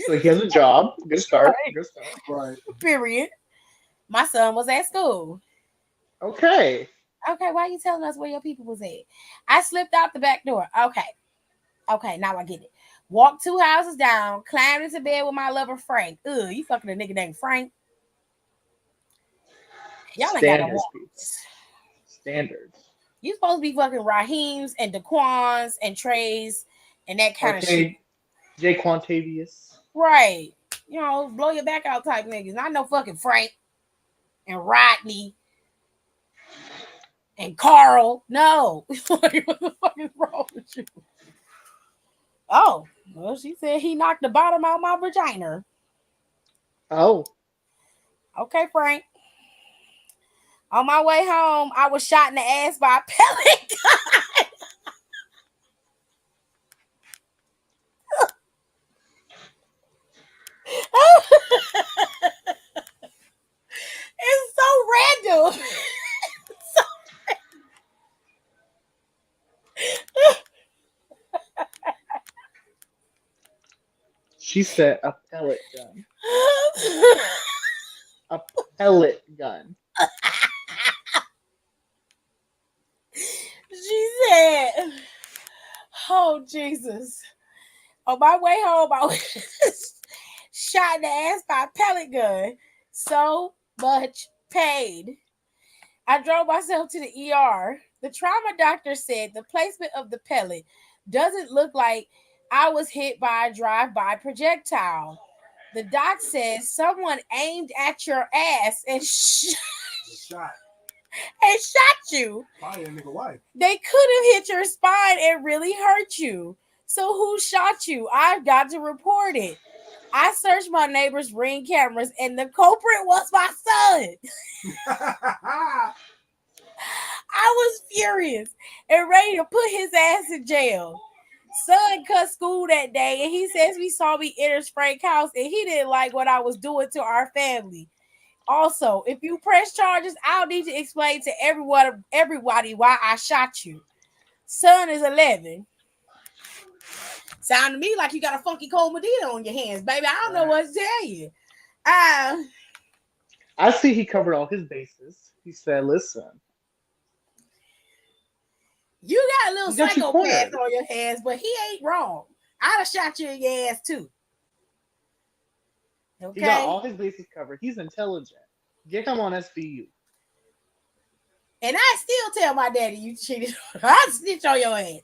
So he has a job. Good start. Right. Good start. Right. Period. My son was at school. Okay. Okay, why are you telling us where your people was at? I slipped out the back door. Okay, now I get it. Walked 2 houses down, climbed into bed with my lover Frank. Ugh, you fucking a nigga named Frank. Y'all ain't got no Standards, walls. people. Standards. You supposed to be fucking Raheem's and Daquans and Trays and that kind of shit. Jay Quantavious. Right. You know, blow your back out type niggas. Not no fucking Frank and Rodney and Carl. No. What the fuck is wrong with you? Oh, well, she said he knocked the bottom out my vagina. Oh. Okay, Frank. On my way home, I was shot in the ass by a pellet gun. It's so random. She said a pellet gun. A pellet gun. She said, oh, Jesus. On my way home, I was shot in the ass by a pellet gun. So much pain. I drove myself to the ER. The trauma doctor said the placement of the pellet doesn't look like I was hit by a drive-by projectile. The doc says someone aimed at your ass and Shot. shot you. Probably a nigga wife. They could have hit your spine and really hurt you. So who shot you? I've got to report it. I searched my neighbor's Ring cameras and the culprit was my son. I was furious and ready to put his ass in jail. Son cut school that day and he says we saw me enter Frank's house and he didn't like what I was doing to our family. Also, if you press charges, I'll need to explain to everybody why I shot you. Son is 11. Sound to me like you got a funky cold Medina on your hands, baby. I don't know what to tell you. I see he covered all his bases. He said, listen. You got a little psychopath on your hands, but he ain't wrong. I'd have shot you in your ass too. Okay. He got all his bases covered. He's intelligent. Get him on SVU. And I still tell my daddy you cheated. I'd snitch on your ass.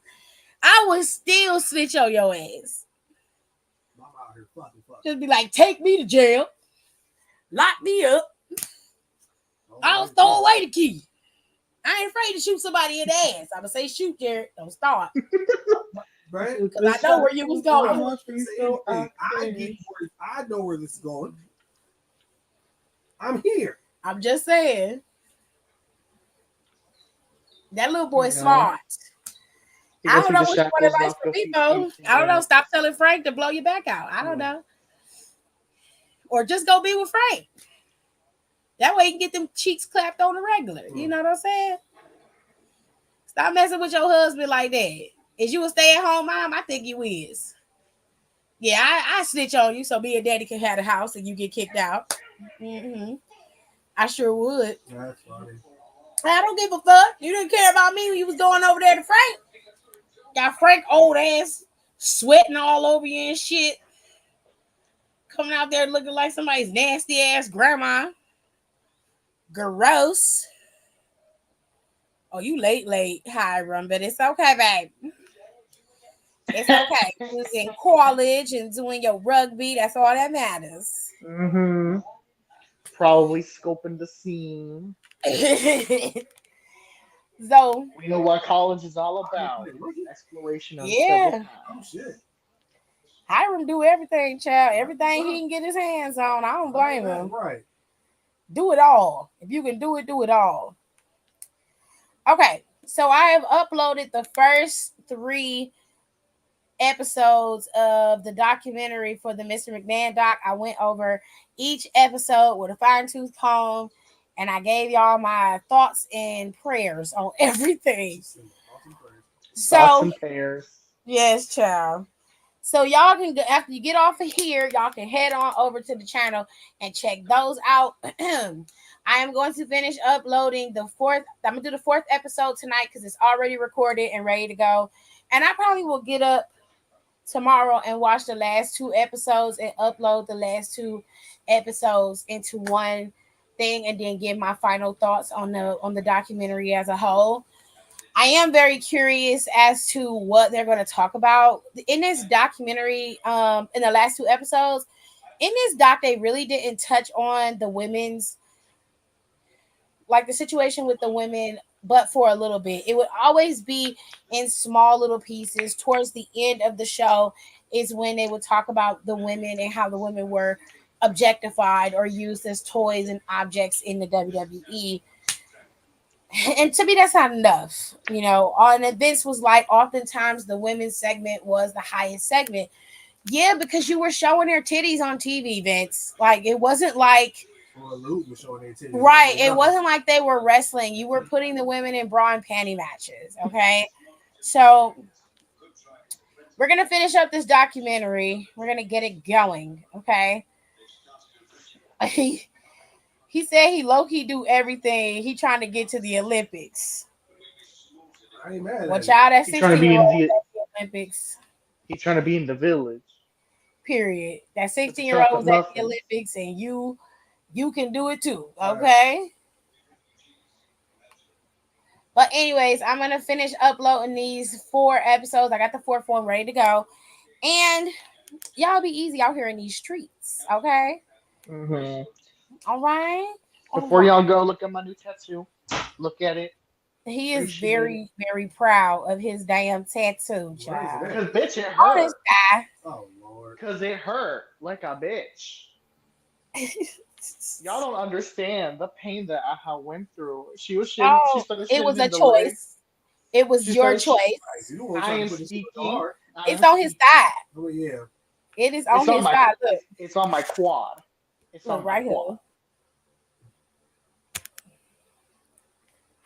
I would still snitch on your ass. I'm out here fucking. Just be like, take me to jail. Lock me up. I'll throw away the key. I ain't afraid to shoot somebody in the ass. I'm going to say shoot, Jared. Don't start. Right? Because I know where you was going. I know where this is going. I'm here. I'm just saying. That little boy's smart. I don't know what you want advice from me, though. I don't know. Stop telling Frank to blow your back out. I don't know. Or just go be with Frank. That way you can get them cheeks clapped on the regular. You know what I'm saying? Stop messing with your husband like that. Is you a stay-at-home mom? I think you is. Yeah, I snitch on you so me and daddy can have a house and you get kicked out. Mm-hmm. I sure would. That's funny. I don't give a fuck. You didn't care about me when you was going over there to Frank. Got Frank old ass sweating all over you and shit. Coming out there looking like somebody's nasty ass grandma. Gross. Oh, you late, Hiram, but it's okay, babe. It's okay. You was in college and doing your rugby. That's all that matters. Mm-hmm. Probably scoping the scene. So, We know what college is all about. Rookie? Exploration of several yeah, Oh kinds. shit. Hiram do everything, child. Everything he can get his hands on. I don't blame him. Right. Do it all. If you can do it all. Okay, so I have uploaded the first 3 episodes of the documentary for the Mr. McMahon doc. I went over each episode with a fine tooth comb, and I gave y'all my thoughts and prayers on everything. Thoughts So, and pairs. yes, child. So y'all can go after you get off of here, y'all can head on over to the channel and check those out. I am going to finish uploading the fourth. I'm gonna do the 4th episode tonight because it's already recorded and ready to go. And I probably will get up tomorrow and watch the last 2 episodes and upload the last 2 episodes into one thing and then give my final thoughts on the documentary as a whole. I am very curious as to what they're going to talk about in this documentary. In the last 2 episodes, in this doc, they really didn't touch on the women's, like the situation with the women, but for a little bit. It would always be in small little pieces. Towards the end of the show is when they would talk about the women and how the women were objectified or used as toys and objects in the WWE. And to me, that's not enough. And Vince was like, oftentimes the women's segment was the highest segment. Yeah, because you were showing their titties on TV, Vince. Like, it wasn't like, Was showing their titties. right, it wasn't like they were wrestling. You were putting the women in bra and panty matches, okay? So we're gonna finish up this documentary. We're gonna get it going, okay? He said he low-key do everything. He trying to get to the Olympics. I ain't mad Watch at out, that He trying to be 16-year-old in at the. the Olympics. He trying to be in the village. Period. That With the chocolate 16-year-old was at the muffin. Olympics, and you can do it too, Right. okay? But anyways, I'm gonna finish uploading these 4 episodes. I got the 4th one ready to go, and y'all be easy out here in these streets, okay? Hmm. All right. All Before right. y'all go, look at my new tattoo. Look at it. He is Appreciate very, very proud of his damn tattoo, Where is it child. at? Cause bitch, it Oh, this hurt. guy. Oh Lord. Cause it hurt like a bitch. Y'all don't understand the pain that I went through. She was shitting. She Oh, started it shitting was a in the leg. choice. It was She your started. choice. Right. You don't want to I try to am put this shit so speaking. hard. I It's am on his speaking. thigh. Oh yeah. It is It's on on his my. thigh. Look, It's on my quad. It's look on my right quad. here.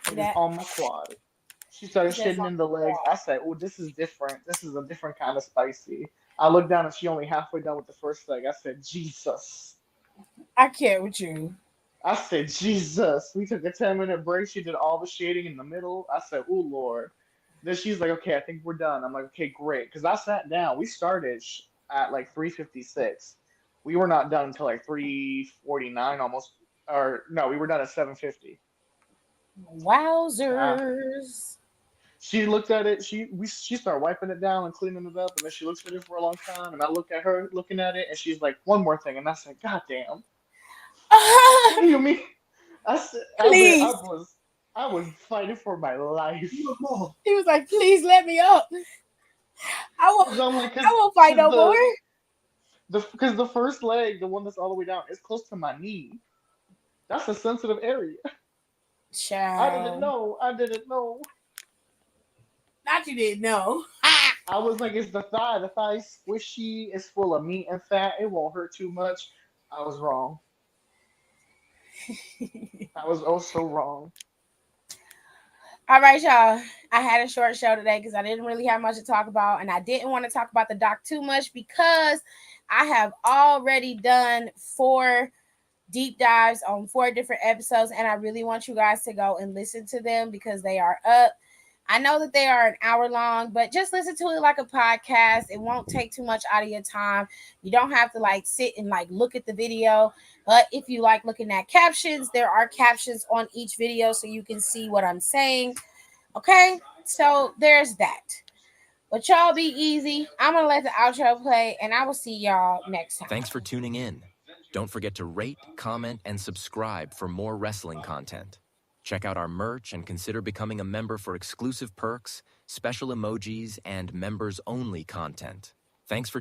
See It is that? on my quad. She started It says shitting on in the his legs. thigh. I said, "Oh, this is different. This is a different kind of spicy." I looked down and she only halfway done with the first leg. I said, "Jesus." I can't with you. I said, "Jesus." We took a 10-minute break. She did all the shading in the middle. I said, "Oh Lord." Then she's like, "Okay, I think we're done." I'm like, "Okay, great." Because I sat down. We started at like 3:56. We were not done until like 3:49 almost. Or no, we were done at 7:50. Wowzers. She looked at it. She started wiping it down and cleaning it up, and then she looks at it for a long time. And I look at her looking at it, and she's like, "One more thing." And I said, "God damn, what do you mean?" I said, Please. I was fighting for my life. You look more. He was like, please let me up. I Cause won't I'm like, I won't fight no more. because the first leg, the one that's all the way down, is close to my knee. That's a sensitive area. I didn't Child. know. I didn't know. Not you didn't know. I was like, it's the thigh. The thigh's squishy. It's full of meat and fat. It won't hurt too much. I was wrong. I was oh so wrong. All right, y'all. I had a short show today because I didn't really have much to talk about, and I didn't want to talk about the doc too much because I have already done 4 deep dives on 4 different episodes, and I really want you guys to go and listen to them because they are up. I know that they are an hour long, but just listen to it like a podcast. It won't take too much out of your time. You don't have to like sit and like look at the video. But if you like looking at captions, there are captions on each video so you can see what I'm saying. Okay, so there's that. But y'all be easy. I'm gonna let the outro play, and I will see y'all next time. Thanks for tuning in. Don't forget to rate, comment, and subscribe for more wrestling content. Check out our merch and consider becoming a member for exclusive perks, special emojis, and members-only content. Thanks for